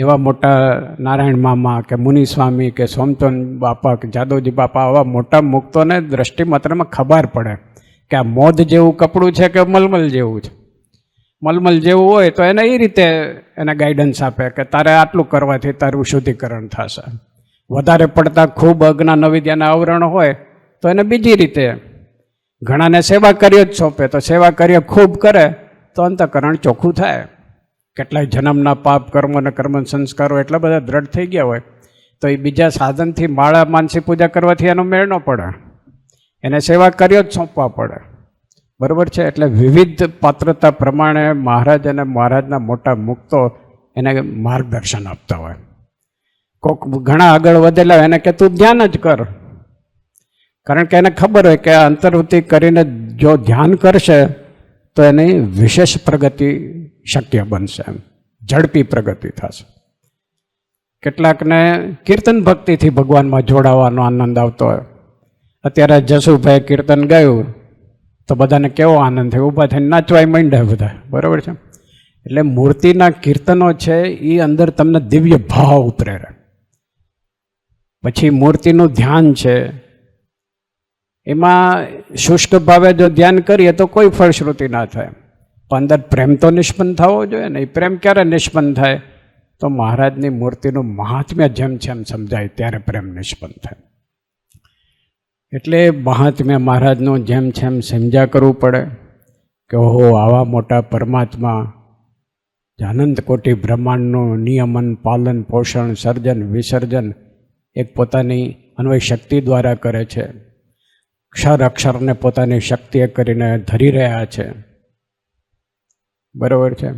એવા મોટા નારાયણ મામા કે મુનિ સ્વામી કે સોમચંદ બાપા કે જાદવજી બાપા આવા મોટા મુક્તોને દ્રષ્ટિ માત્રમાં ખબર પડે કે આ મોદ જેવું કપડું છે કે મલમલ જેવું છે. મલમલ જેવું હોય તો એને એ રીતે એને ગાઈડન્સ આપે કે તારે આટલું કરવાથી તારું શુદ્ધિકરણ થશે. વધારે પડતા ખૂબ અજ્ઞાન અવિદ્યાના આવરણ હોય તો એને બીજી રીતે. ઘણાને સેવા કાર્ય જ સોંપે તો સેવા કાર્ય ખૂબ કરે તો અંતઃકરણ ચોખ્ખું થાય. કેટલાય જન્મના પાપ કર્મ અને કર્મ સંસ્કારો એટલા બધા દ્રઢ થઈ ગયા હોય તો એ બીજા સાધનથી માળા માનસી પૂજા કરવાથી એનો મેળ ન પડે, એને સેવા કાર્ય જ સોંપવા પડે. બરાબર છે. એટલે વિવિધ પાત્રતા પ્રમાણે મહારાજ અને મહારાજના મોટા મુક્તો એને માર્ગદર્શન આપતા હોય. કોક ઘણા આગળ વધેલા હોય એને કે તું ધ્યાન જ કર, કારણ કે એને ખબર હોય કે આ અંતર્વૃત્તિ કરીને જો ધ્યાન કરશે તો એની વિશેષ પ્રગતિ શક્ય બનશે, એમ ઝડપી પ્રગતિ થશે. કેટલાકને કીર્તન ભક્તિથી ભગવાનમાં જોડાવાનો આનંદ આવતો હોય. અત્યારે જસુભાઈ કીર્તન ગાયું તો બધાને કેવો આનંદ થયો, ઊભા થઈને નાચવાય માંડ્યા બધા, બરાબર છે. એટલે મૂર્તિના કીર્તનો છે એ અંદર તમને દિવ્ય ભાવ પ્રેરે. પછી મૂર્તિનું ધ્યાન છે, એમાં શુષ્ક ભાવે જો ધ્યાન કરીએ તો કોઈ ફળશ્રુતિ ના થાય, પણ અંદર પ્રેમ તો નિષ્પન્ન થવો જોઈએ ને. એ પ્રેમ ક્યારે નિષ્પન્ન થાય? તો મહારાજની મૂર્તિનું મહાત્મ્ય જેમ છે એમ સમજાય ત્યારે પ્રેમ નિષ્પન્ન થાય. એટલે મહાત્મ્ય મહારાજનું જેમ છે એમ સમજ્યા કરવું પડે કે ઓહો, આવા મોટા પરમાત્મા અનંત કોટી બ્રહ્માંડનું નિયમન, પાલન, પોષણ, સર્જન, વિસર્જન એક પોતાની અન્વય શક્તિ દ્વારા કરે છે. ક્ષર અક્ષરને પોતાની શક્તિએ કરીને ધરી રહ્યા છે, બરાબર છે.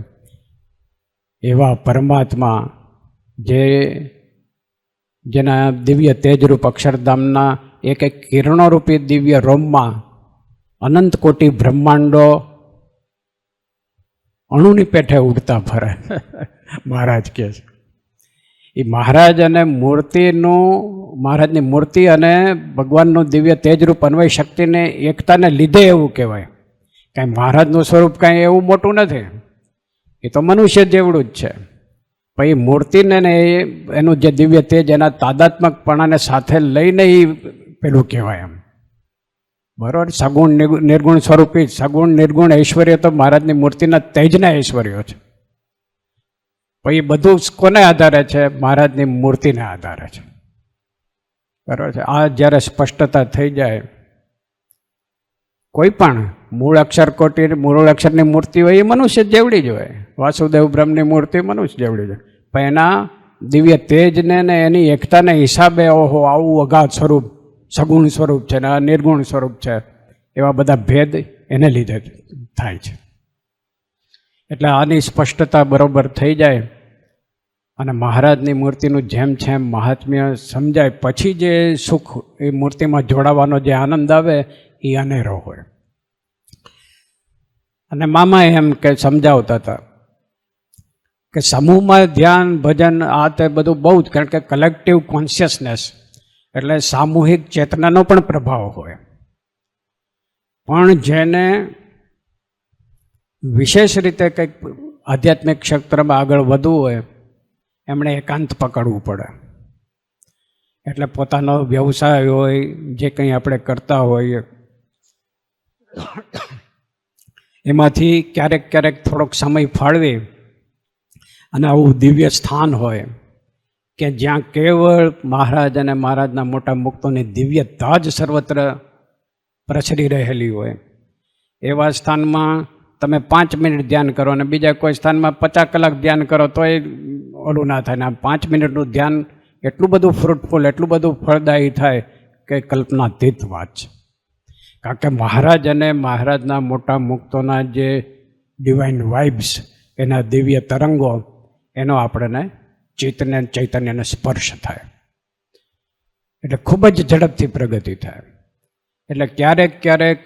એવા પરમાત્મા જેના દિવ્ય તેજરૂપ અક્ષરધામના એક એક કિરણોરૂપી દિવ્ય રોમમાં અનંત કોટી બ્રહ્માંડો અણુની પેઠે ઉડતા ફરે મહારાજ કહે છે. એ મહારાજ અને મહારાજની મૂર્તિ અને ભગવાનનું દિવ્ય તેજરૂપ અન્વય શક્તિને એકતાને લીધે એવું કહેવાય. કાંઈ મહારાજનું સ્વરૂપ કાંઈ એવું મોટું નથી, એ તો મનુષ્ય જેવડું જ છે. પછી મૂર્તિને ને એનું જે દિવ્ય તેજ એના તાદાત્મકપણાને સાથે લઈને એ પેલું કહેવાય એમ, બરાબર. સગુણ નિર્ગુણ સ્વરૂપી સગુણ નિર્ગુણ ઐશ્વર્ય તો મહારાજની મૂર્તિના તેજના ઐશ્વર્યો છે. પછી બધું કોને આધારે છે? મહારાજની મૂર્તિને આધારે છે, બરાબર છે. આ જ્યારે સ્પષ્ટતા થઈ જાય, કોઈ પણ મૂળ અક્ષરની મૂર્તિ હોય એ મનુષ્ય જેવડી જ હોય. વાસુદેવ બ્રહ્મની મૂર્તિ મનુષ્ય જેવડી જ હોય, પણ એના દિવ્ય તેજને ને એની એકતાને હિસાબે ઓહો આવું અગાધ સ્વરૂપ, સગુણ સ્વરૂપ છે ને નિર્ગુણ સ્વરૂપ છે, એવા બધા ભેદ એને લીધે થાય છે. એટલે આની સ્પષ્ટતા બરોબર થઈ જાય અને મહારાજની મૂર્તિનું જેમ છે એમ મહાત્મ્ય સમજાય પછી જે સુખ એ મૂર્તિમાં જોડાવાનો જે આનંદ આવે એ અનેરો હોય. અને મામા એમ કે સમજાવતા હતા કે સમૂહમાં ધ્યાન, ભજન આ તે બધું બહુ જ, કારણ કે કલેક્ટિવ કોન્શિયસનેસ એટલે સામૂહિક ચેતનાનો પણ પ્રભાવ હોય. પણ જેને વિશેષ રીતે કંઈક આધ્યાત્મિક ક્ષેત્રમાં આગળ વધવું હોય એમણે એકાંત પકડવું પડે. એટલે પોતાનો વ્યવસાય હોય, જે કંઈ આપણે કરતા હોઈએ એમાંથી ક્યારેક ક્યારેક થોડોક સમય ફાળવી અને આવું દિવ્ય સ્થાન હોય કે જ્યાં કેવળ મહારાજ અને મહારાજના મોટા મુક્તોની દિવ્યતા જ સર્વત્ર પ્રસરી રહેલી હોય, એવા સ્થાનમાં તમે 5 મિનિટ ધ્યાન કરો અને બીજા કોઈ સ્થાનમાં 50 કલાક ધ્યાન કરો તો એ ઓલું ના થાય. ને 5 મિનિટનું ધ્યાન એટલું બધું ફ્રૂટફુલ, એટલું બધું ફળદાયી થાય કે કલ્પનાતીત વાત છે. કારણ કે મહારાજ અને મહારાજના મોટા મુક્તોના જે ડિવાઇન વાઇબ્સ, એના દિવ્ય તરંગો, એનો આપણને ચિત્તને ચૈતન્યને સ્પર્શ થાય એટલે ખૂબ જ ઝડપથી પ્રગતિ થાય. એટલે ક્યારેક ક્યારેક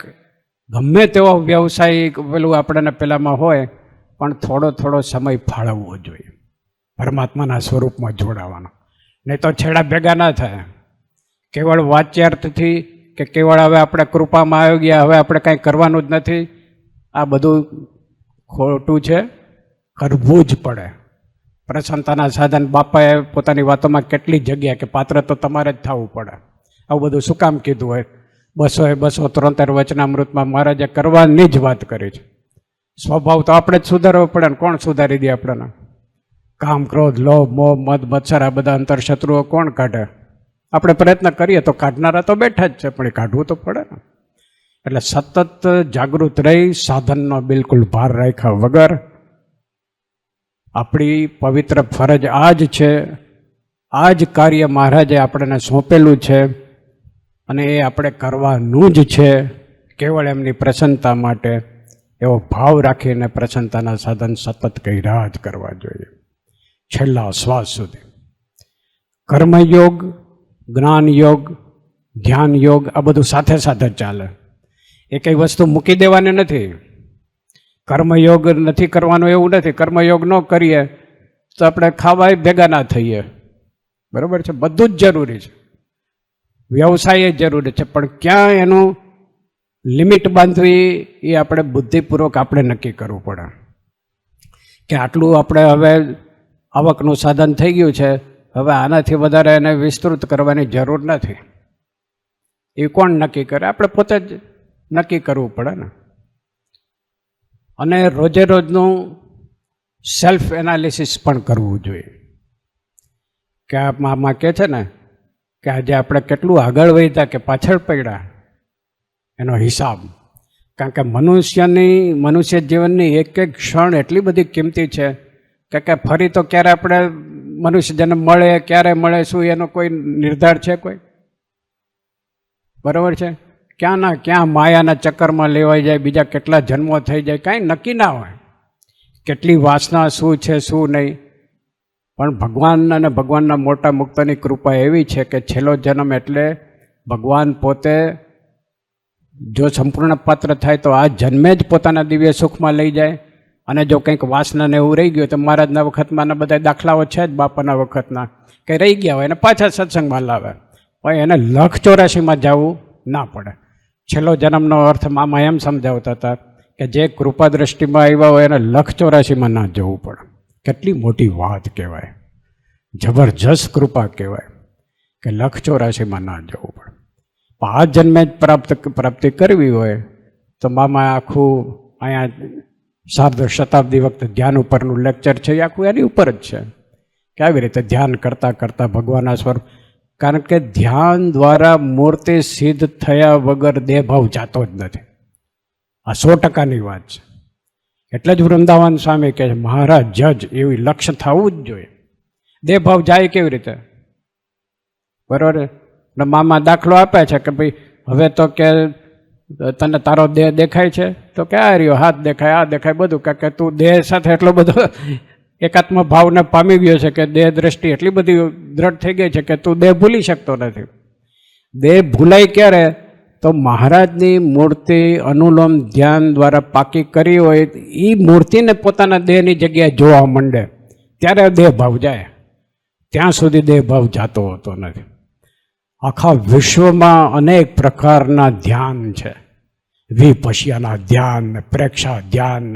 ગમે તેવો વ્યવસાયિક પેલું આપણને પેલામાં હોય પણ થોડો સમય ફાળવવો જોઈએ પરમાત્માના સ્વરૂપમાં જોડાવાનો, નહીં તો છેડા ભેગા ના થાય. કેવળ વાચ્યાર્થથી કે કેવળ હવે આપણે કૃપામાં આવી ગયા, હવે આપણે કાંઈ કરવાનું જ નથી, આ બધું ખોટું છે. કરવું જ પડે. પ્રસન્નતાના સાધન બાપાએ પોતાની વાતોમાં કેટલી જગ્યા કે પાત્ર તો તમારે જ થવું પડે. આવું બધું શું કામ કીધું હોય? 273 વચનામૃતમાં મહારાજે કરવાની જ વાત કરી છે. સ્વભાવ તો આપણે જ સુધારવો પડે ને કોણ સુધારી દે આપણને? કામ, ક્રોધ, લોભ, મોહ, મદ, મત્સર આ બધા અંતરશત્રુઓ કોણ કાઢે? આપણે પ્રયત્ન કરીએ તો કાઢનારા તો બેઠા જ છે, પણ એ કાઢવું તો પડે ને. એટલે સતત જાગૃત રહી સાધનનો બિલકુલ ભાર રાખ્યા વગર આપણી પવિત્ર ફરજ આ જ છે, આ જ કાર્ય મહારાજે આપણને સોંપેલું છે અને એ આપણે કરવાનું જ છે કેવળ એમની પ્રસન્નતા માટે. એવો ભાવ રાખીને પ્રસન્નતાના સાધન સતત કર્યા જ કરવા જોઈએ છેલ્લા શ્વાસ સુધી. કર્મયોગ, જ્ઞાન યોગ, ધ્યાન યોગ આ બધું સાથે સાથે ચાલે. એ કંઈ વસ્તુ મૂકી દેવાની નથી. કર્મયોગ નથી કરવાનો એવું નથી. કર્મયોગ ન કરીએ તો આપણે ખાવાય ભેગા ના થઈએ. બરાબર છે, બધું જ જરૂરી છે. વ્યવસાય જરૂરી છે, પણ ક્યાં એનું લિમિટ બાંધવી એ આપણે બુદ્ધિપૂર્વક આપણે નક્કી કરવું પડે કે આટલું આપણે હવે આવકનું સાધન થઈ ગયું છે, હવે આનાથી વધારે એને વિસ્તૃત કરવાની જરૂર નથી. એ કોણ નક્કી કરે? આપણે પોતે જ નક્કી કરવું પડે ને. અને રોજે રોજનું સેલ્ફ એનાલિસિસ પણ કરવું જોઈએ કે આમાં કહે છે ને કે આજે આપણે કેટલું આગળ વધ્યા કે પાછળ પડ્યા એનો હિસાબ. કારણ કે મનુષ્ય જીવનની એક એક ક્ષણ એટલી બધી કિંમતી છે કે ફરી તો ક્યારે આપણે મનુષ્ય જન્મ મળે, ક્યારે મળે, શું એનો કોઈ નિર્ધાર છે કોઈ? બરાબર છે? ક્યાં ના ક્યાં માયાના ચક્કરમાં લેવાઈ જાય, બીજા કેટલા જન્મો થઈ જાય, કાંઈ નક્કી ના હોય. કેટલી વાસના શું છે શું નહીં. પણ ભગવાન અને ભગવાનના મોટા મુક્તની કૃપા એવી છે કે છેલ્લો જન્મ એટલે ભગવાન પોતે જો સંપૂર્ણ પાત્ર થાય તો આ જન્મે જ પોતાના દિવ્ય સુખમાં લઈ જાય. અને જો કંઈક વાસનાને એવું રહી ગયું તો મહારાજના વખતમાં બધા દાખલાઓ છે જ બાપાના વખતના કે રહી ગયા હોય એને પાછા સત્સંગમાં લાવે. પણ એને 184માં જવું ના પડે. છેલ્લો જન્મનો અર્થ મામા એમ સમજાવતા હતા કે જે કૃપા દ્રષ્ટિમાં આવ્યા હોય એને 184માં ના જવું પડે. કેટલી મોટી વાત કહેવાય, જબરજસ્ત કૃપા કહેવાય કે 184માં ના જવું પડે. આ જન્મે જ પ્રાપ્તિ કરવી હોય તો મામા આખું અહીંયા સાર્ધ શતાબ્દી વખતે ધ્યાન ઉપરનું લેક્ચર છે એ આખું એની ઉપર જ છે કે આવી રીતે ધ્યાન કરતાં કરતાં ભગવાનના સ્વરૂપ. કારણ કે ધ્યાન દ્વારા મૂર્તિ સિદ્ધ થયા વગર દેહભાવ જાતો જ નથી. આ 100%ની વાત છે. એટલે જ વૃંદાવન સ્વામી કહે છે મહારાજ જજ એવી લક્ષ્ય થવું જ જોઈએ. દેહભાવ જાય કેવી રીતે? બરાબર. મામા દાખલો આપે છે કે ભાઈ હવે તો કે તને તારો દેહ દેખાય છે તો કે આ રહ્યો હાથ દેખાય, આ દેખાય, બધું. કે તું દેહ સાથે એટલો બધો એકાત્મ ભાવને પામી ગયો છે કે દેહ દ્રષ્ટિ એટલી બધી દ્રઢ થઈ ગઈ છે કે તું દેહ ભૂલી શકતો નથી. દેહ ભૂલાય ક્યારે? તો મહારાજની મૂર્તિ અનુલોમ ધ્યાન દ્વારા પાકી કરી હોય એ મૂર્તિને પોતાના દેહની જગ્યાએ જોવા માંડે ત્યારે દેહ ભાવ જાય. ત્યાં સુધી દેહ ભાવ જાતો હોતો નથી. આખા વિશ્વમાં અનેક પ્રકારના ધ્યાન છે. વિપશ્યના ધ્યાન, પ્રેક્ષા ધ્યાન,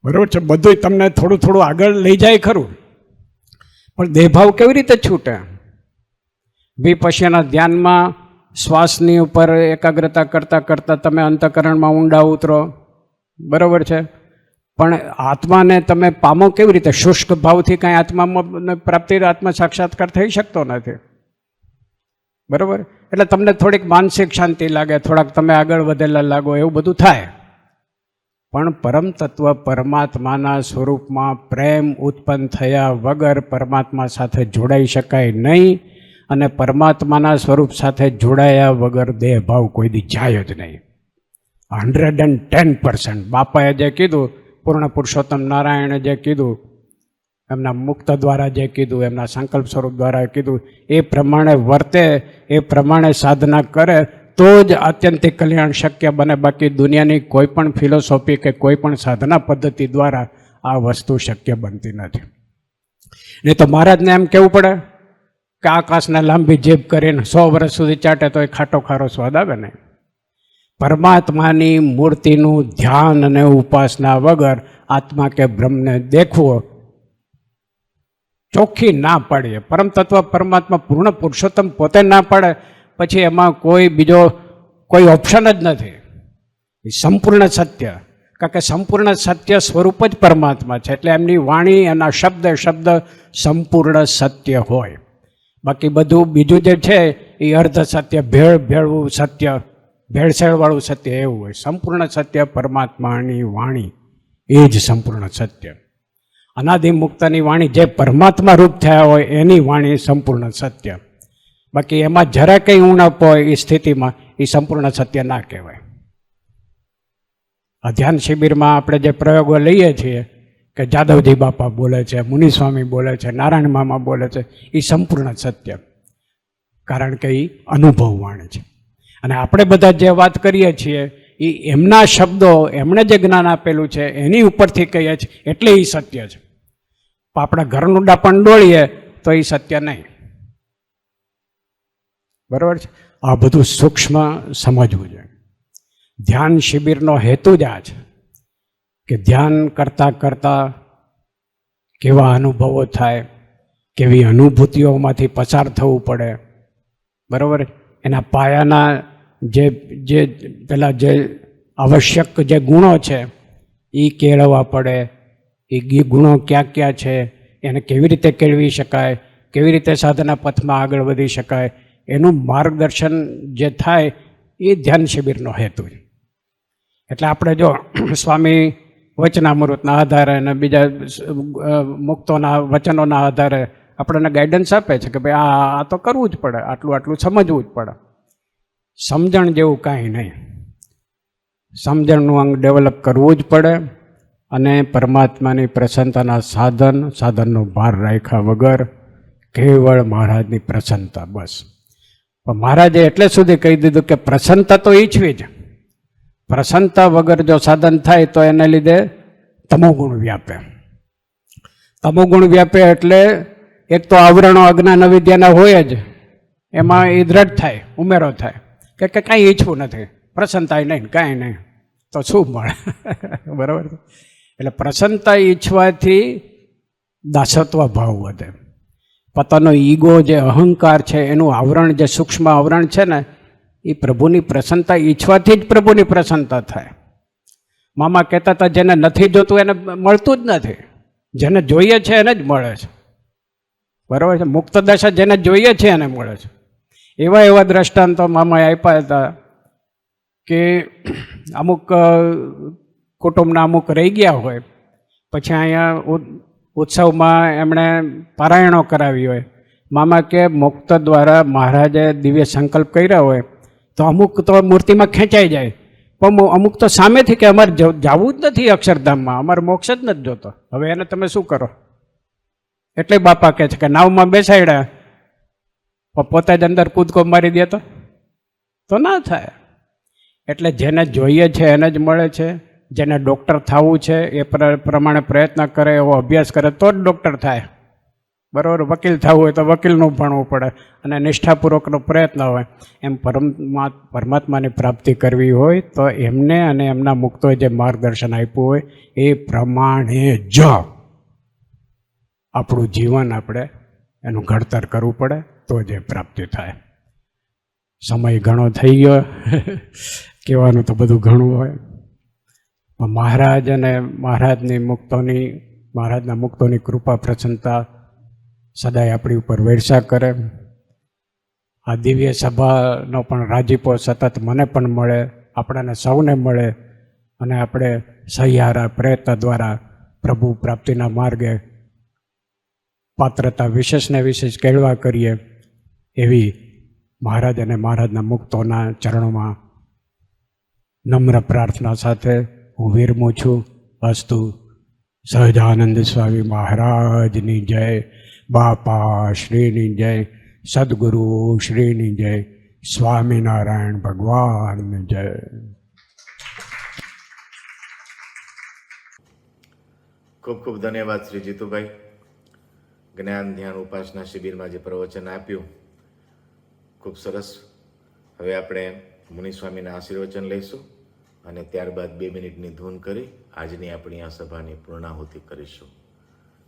બરાબર છે. બધું તમને થોડું થોડું આગળ લઈ જાય ખરું, પણ દેહભાવ કેવી રીતે છૂટે? વિપશ્યના ધ્યાનમાં શ્વાસની ઉપર એકાગ્રતા કરતાં કરતાં તમે અંતઃકરણમાં ઊંડા ઉતરો, બરાબર છે. પણ આત્માને તમે પામો કેવી રીતે? શુષ્ક ભાવથી કાંઈ આત્મામાં પ્રાપ્તિ, આત્મા સાક્ષાત્કાર થઈ શકતો નથી. બરાબર. એટલે તમને થોડીક માનસિક શાંતિ લાગે, થોડાક તમે આગળ વધેલા લાગો, એવું બધું થાય. પણ પરમ તત્વ પરમાત્માના સ્વરૂપમાં પ્રેમ ઉત્પન્ન થયા વગર પરમાત્મા સાથે જોડાઈ શકાય નહીં. અને પરમાત્માના સ્વરૂપ સાથે જોડાયા વગર દેહભાવ કોઈ દી જાય જ નહીં. 110%. બાપાએ જે કીધું, પૂર્ણ પુરુષોત્તમ નારાયણે જે કીધું, એમના મુક્ત દ્વારા જે કીધું, એમના સંકલ્પ સ્વરૂપ દ્વારા કીધું, એ પ્રમાણે વર્તે, એ પ્રમાણે સાધના કરે તો જ આત્યંતિક કલ્યાણ શક્ય બને. બાકી દુનિયાની કોઈ પણ ફિલોસોફી કે કોઈ પણ સાધના પદ્ધતિ દ્વારા આ વસ્તુ શક્ય બનતી નથી. નહીં તો મહારાજને એમ કહેવું પડે કે આકાશને લાંબી જીભ કરીને 100 વર્ષ સુધી ચાટે તો એ ખાટો ખારો સ્વાદ આવે ને. પરમાત્માની મૂર્તિનું ધ્યાન અને ઉપાસના વગર આત્મા કે બ્રહ્મને દેખવો ચોખ્ખી ના પાડીએ. પરમ તત્વ પરમાત્મા પૂર્ણ પુરુષોત્તમ પોતે ના પાડે પછી એમાં કોઈ બીજો કોઈ ઓપ્શન જ નથી. એ સંપૂર્ણ સત્ય, કારણ કે સંપૂર્ણ સત્ય સ્વરૂપ જ પરમાત્મા છે. એટલે એમની વાણી, એના શબ્દ સંપૂર્ણ સત્ય હોય. બાકી બધું બીજું જે છે એ અર્ધ સત્ય, ભેળવું સત્ય, ભેળસેળવાળું સત્ય એવું હોય. સંપૂર્ણ સત્ય પરમાત્માની વાણી એ જ સંપૂર્ણ સત્ય. અનાદિ મુક્તની વાણી જે પરમાત્મા રૂપ થયા હોય એની વાણી સંપૂર્ણ સત્ય. બાકી એમાં જરા કંઈ ઉણપ હોય એ સ્થિતિમાં એ સંપૂર્ણ સત્ય ના કહેવાય. આ ધ્યાન શિબિરમાં આપણે જે પ્રયોગો લઈએ છીએ કે જાદવજી બાપા બોલે છે, મુનિસ્વામી બોલે છે, નારાયણ મામા બોલે છે, એ સંપૂર્ણ સત્ય, કારણ કે એ અનુભવવાણી છે. અને આપણે બધા જે વાત કરીએ છીએ એ એમના શબ્દો, એમણે જે જ્ઞાન આપેલું છે એની ઉપરથી કહીએ છીએ એટલે એ સત્ય છે. આપણે ઘરનું ડાપણ ડોળીએ તો એ સત્ય નહીં. બરાબર છે? આ બધું સૂક્ષ્મ સમજવું જોઈએ. ધ્યાન શિબિરનો હેતુ જ આ છે કે ધ્યાન કરતાં કરતાં કેવા અનુભવો થાય, કેવી અનુભૂતિઓમાંથી પસાર થવું પડે. બરાબર? એના પાયાના જે પેલા જે આવશ્યક જે ગુણો છે એ કેળવવા પડે. એ ગુણો ક્યાં ક્યાં છે, એને કેવી રીતે કેળવી શકાય, કેવી રીતે સાધના પથમાં આગળ વધી શકાય, એનું માર્ગદર્શન જે થાય એ ધ્યાન શિબિરનો હેતુ છે. એટલે આપણે જો સ્વામી વચનામૃતના આધારે અને બીજા મુક્તોના વચનોના આધારે આપણને ગાઈડન્સ આપે છે કે ભાઈ આ તો કરવું જ પડે, આટલું સમજવું જ પડે. સમજણ જેવું કાંઈ નહીં. સમજણનું અંગ ડેવલપ કરવું જ પડે અને પરમાત્માની પ્રસન્નતાના સાધનનો ભાર રાખ્યા વગર કેવળ મહારાજની પ્રસન્નતા, બસ. પણ મહારાજે એટલે સુધી કહી દીધું કે પ્રસન્નતા તો ઈચ્છવી જ. પ્રસન્નતા વગર જો સાધન થાય તો એને લીધે તમોગુણ વ્યાપે. તમોગુણ વ્યાપે એટલે એક તો આવરણો અજ્ઞાન અવિદ્યાના હોય જ, એમાં એ દ્રઢ થાય, ઉમેરો થાય કે કાંઈ ઈચ્છવું નથી, પ્રસન્નતા નહીં, કાંઈ નહીં, તો શું મળે? બરાબર? એટલે પ્રસન્નતા ઈચ્છવાથી દાસત્વ ભાવ વધે. પોતાનો ઈગો જે અહંકાર છે એનું આવરણ, જે સૂક્ષ્મ આવરણ છે ને, એ પ્રભુની પ્રસન્નતા ઈચ્છવાથી જ પ્રભુની પ્રસન્નતા થાય. મામા કહેતા હતા જેને નથી જોતું એને મળતું જ નથી, જેને જોઈએ છે એને જ મળે છે. બરાબર છે? મુક્ત દશા જેને જોઈએ છે એને મળે છે. એવા દ્રષ્ટાંતો મામાએ આપ્યા હતા કે અમુક કુટુંબના અમુક રહી ગયા હોય, પછી અહીંયા ઉત્સવમાં એમણે પારાયણો કરાવી હોય. મામા કે મુક્ત દ્વારા મહારાજે દિવ્ય સંકલ્પ કર્યા હોય તો અમુક તો મૂર્તિમાં ખેંચાઈ જાય, પણ અમુક તો સામેથી કે અમારે જવું જ નથી અક્ષરધામમાં, અમારે મોક્ષ જ નથી જોતો. હવે એને તમે શું કરો? એટલે બાપા કહે છે કે નાવમાં બેસાડ્યા પણ પોતે જ અંદર કૂદકો મારી દે તો ના થાય. એટલે જેને જોઈએ છે એને જ મળે છે. જેને ડૉક્ટર થવું છે એ પ્રમાણે પ્રયત્ન કરે, એવો અભ્યાસ કરે તો જ ડૉક્ટર થાય. બરાબર? વકીલ થવું હોય તો વકીલનું ભણવું પડે અને નિષ્ઠાપૂર્વકનો પ્રયત્ન હોય. એમ પરમાત્માની પ્રાપ્તિ કરવી હોય તો એમને અને એમના મુક્તોએ જે માર્ગદર્શન આપ્યું હોય એ પ્રમાણે જ આપણું જીવન આપણે એનું ઘડતર કરવું પડે તો જે પ્રાપ્તિ થાય. સમય ઘણો થઈ ગયો, કહેવાનું તો બધું ઘણું હોય. મહારાજ અને મહારાજના મુક્તોની કૃપા પ્રસન્નતા સદાય આપણી ઉપર વર્ષા કરે. આ દિવ્ય સભાનો પણ રાજીપો સતત મને પણ મળે, આપણાને સૌને મળે અને આપણે સહિયારા પ્રયત્ન દ્વારા પ્રભુ પ્રાપ્તિના માર્ગે પાત્રતા વિશેષને વિશેષ કેળવા કરીએ એવી મહારાજ અને મહારાજના મુક્તોના ચરણોમાં નમ્ર પ્રાર્થના સાથે હું વિરમું છું. અસ્તુ. સહજાનંદ સ્વામી મહારાજની જય, બાપા શ્રીની જય, સદગુરુ શ્રીની જય, સ્વામિનારાયણ ભગવાનની જય. ખૂબ ખૂબ ધન્યવાદ શ્રી જીતુભાઈ. જ્ઞાન ધ્યાન ઉપાસના શિબિરમાં જે પ્રવચન આપ્યું ખૂબ સરસ. હવે આપણે મુનિસ્વામીના આશીર્વચન લઈશું અને ત્યારબાદ 2 મિનિટની ધૂન કરી આજની આપણી આ સભાની પૂર્ણાહુતિ કરીશું.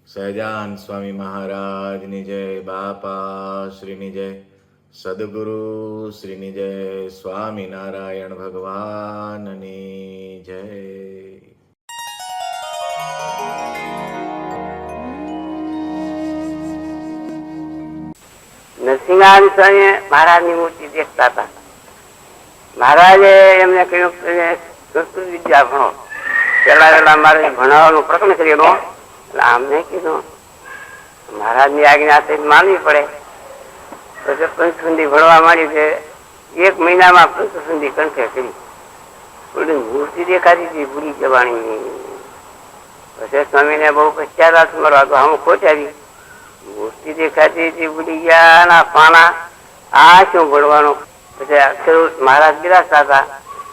સહજાન સ્વામી મહારાજની જય, બાપા શ્રીની જય, સદગુરુ શ્રીની જય, સ્વામિનારાયણ ભગવાનની જય. નરસિંહાન સ્વામી મહારાજની મૂર્તિ દેખતા હતા. મહારાજે એમને કહ્યું કે સંસ્કૃત વિદ્યા ભણો. પેલા મારે ભણાવવાનો પ્રશ્ન કર્યો. એટલે આમને કીધું મહારાજની આજ્ઞા માનવી પડે. પછી પંચસુંદી ભણવા માંડી છે. 1 મહિનામાં પંચસુંદી કંઠે કરી. મૂર્તિ દેખાતી હતી ભૂલી જવાની. પછી સ્વામીને બહુ પશ્ચાતાપ મળવા તો આમ ખોટ આવી, મૂર્તિ દેખાતી હતી, ભૂલી ગયા ના પાના, આ શું ભણવાનું. પછી અક્ષર મહારાજ બિરાજતા હતા,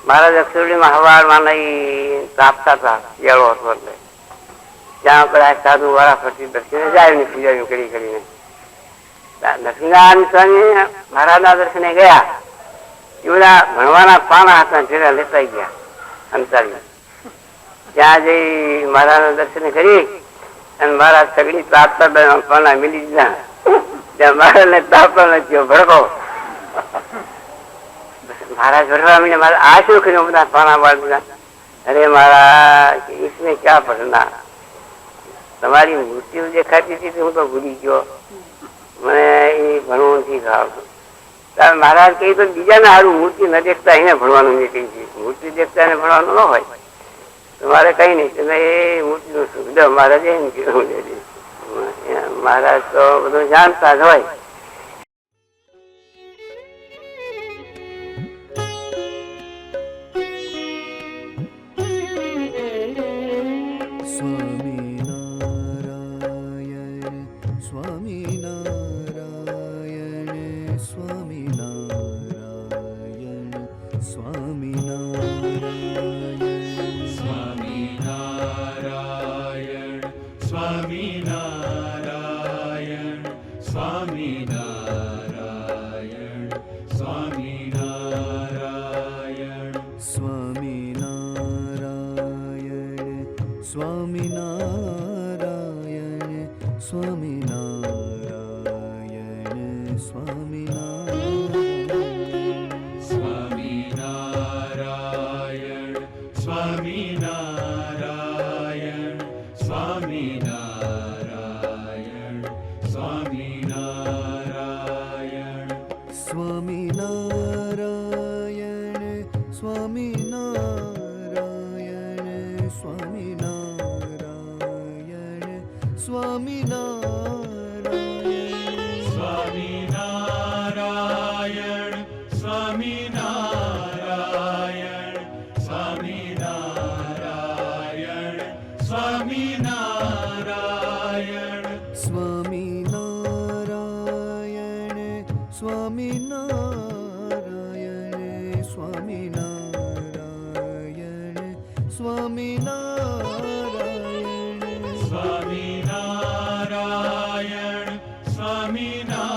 મહારાજ અક્ષરડીમાં હવારમાં નહીં તાપતા હતા, શિયાળો હતો એટલે ત્યાં બધા સાધુ વાળા ફરતી દર્શને જાય ને પૂજાઓ કરી કરીને. નરસિંહનારાયણ સ્વામી મહારાજના દર્શને ગયા, એવડા ભણવાના પાના હતા, જેના લેતા ગયા અંતારી. ત્યાં જઈ મહારાજના દર્શન કરી અને મહારાજ સગડી તાપતા પાના મિલી દીધા. ત્યાં મહારાજને તાપતો નથી ભડકો. મહારાજ ભરવા મીને મારા આ શું કર્યું, બધા પાના બાળ દીધા. અરે મહારાજ इसमें क्या पढ़ना, તમારી મૂર્તિઓ દેખાતી હતી હું તો ભૂલી ગયો, મને એ ભણવું નથી ખાવતું. મહારાજ કહી તો બીજાને સારું મૂર્તિ ન દેખતા એને ભણવાનું મેં કહી છે, મૂર્તિ દેખતા એને ભણવાનું ન હોય તમારે કઈ નહીં, તમે એ મૂર્તિનું સુવિધા મહારાજે એમ કીધું. મહારાજ તો બધું જાણતા જ હોય. સ્વામિનારાયણ સ્વામિનારાયણ સ્વામિનારાયણ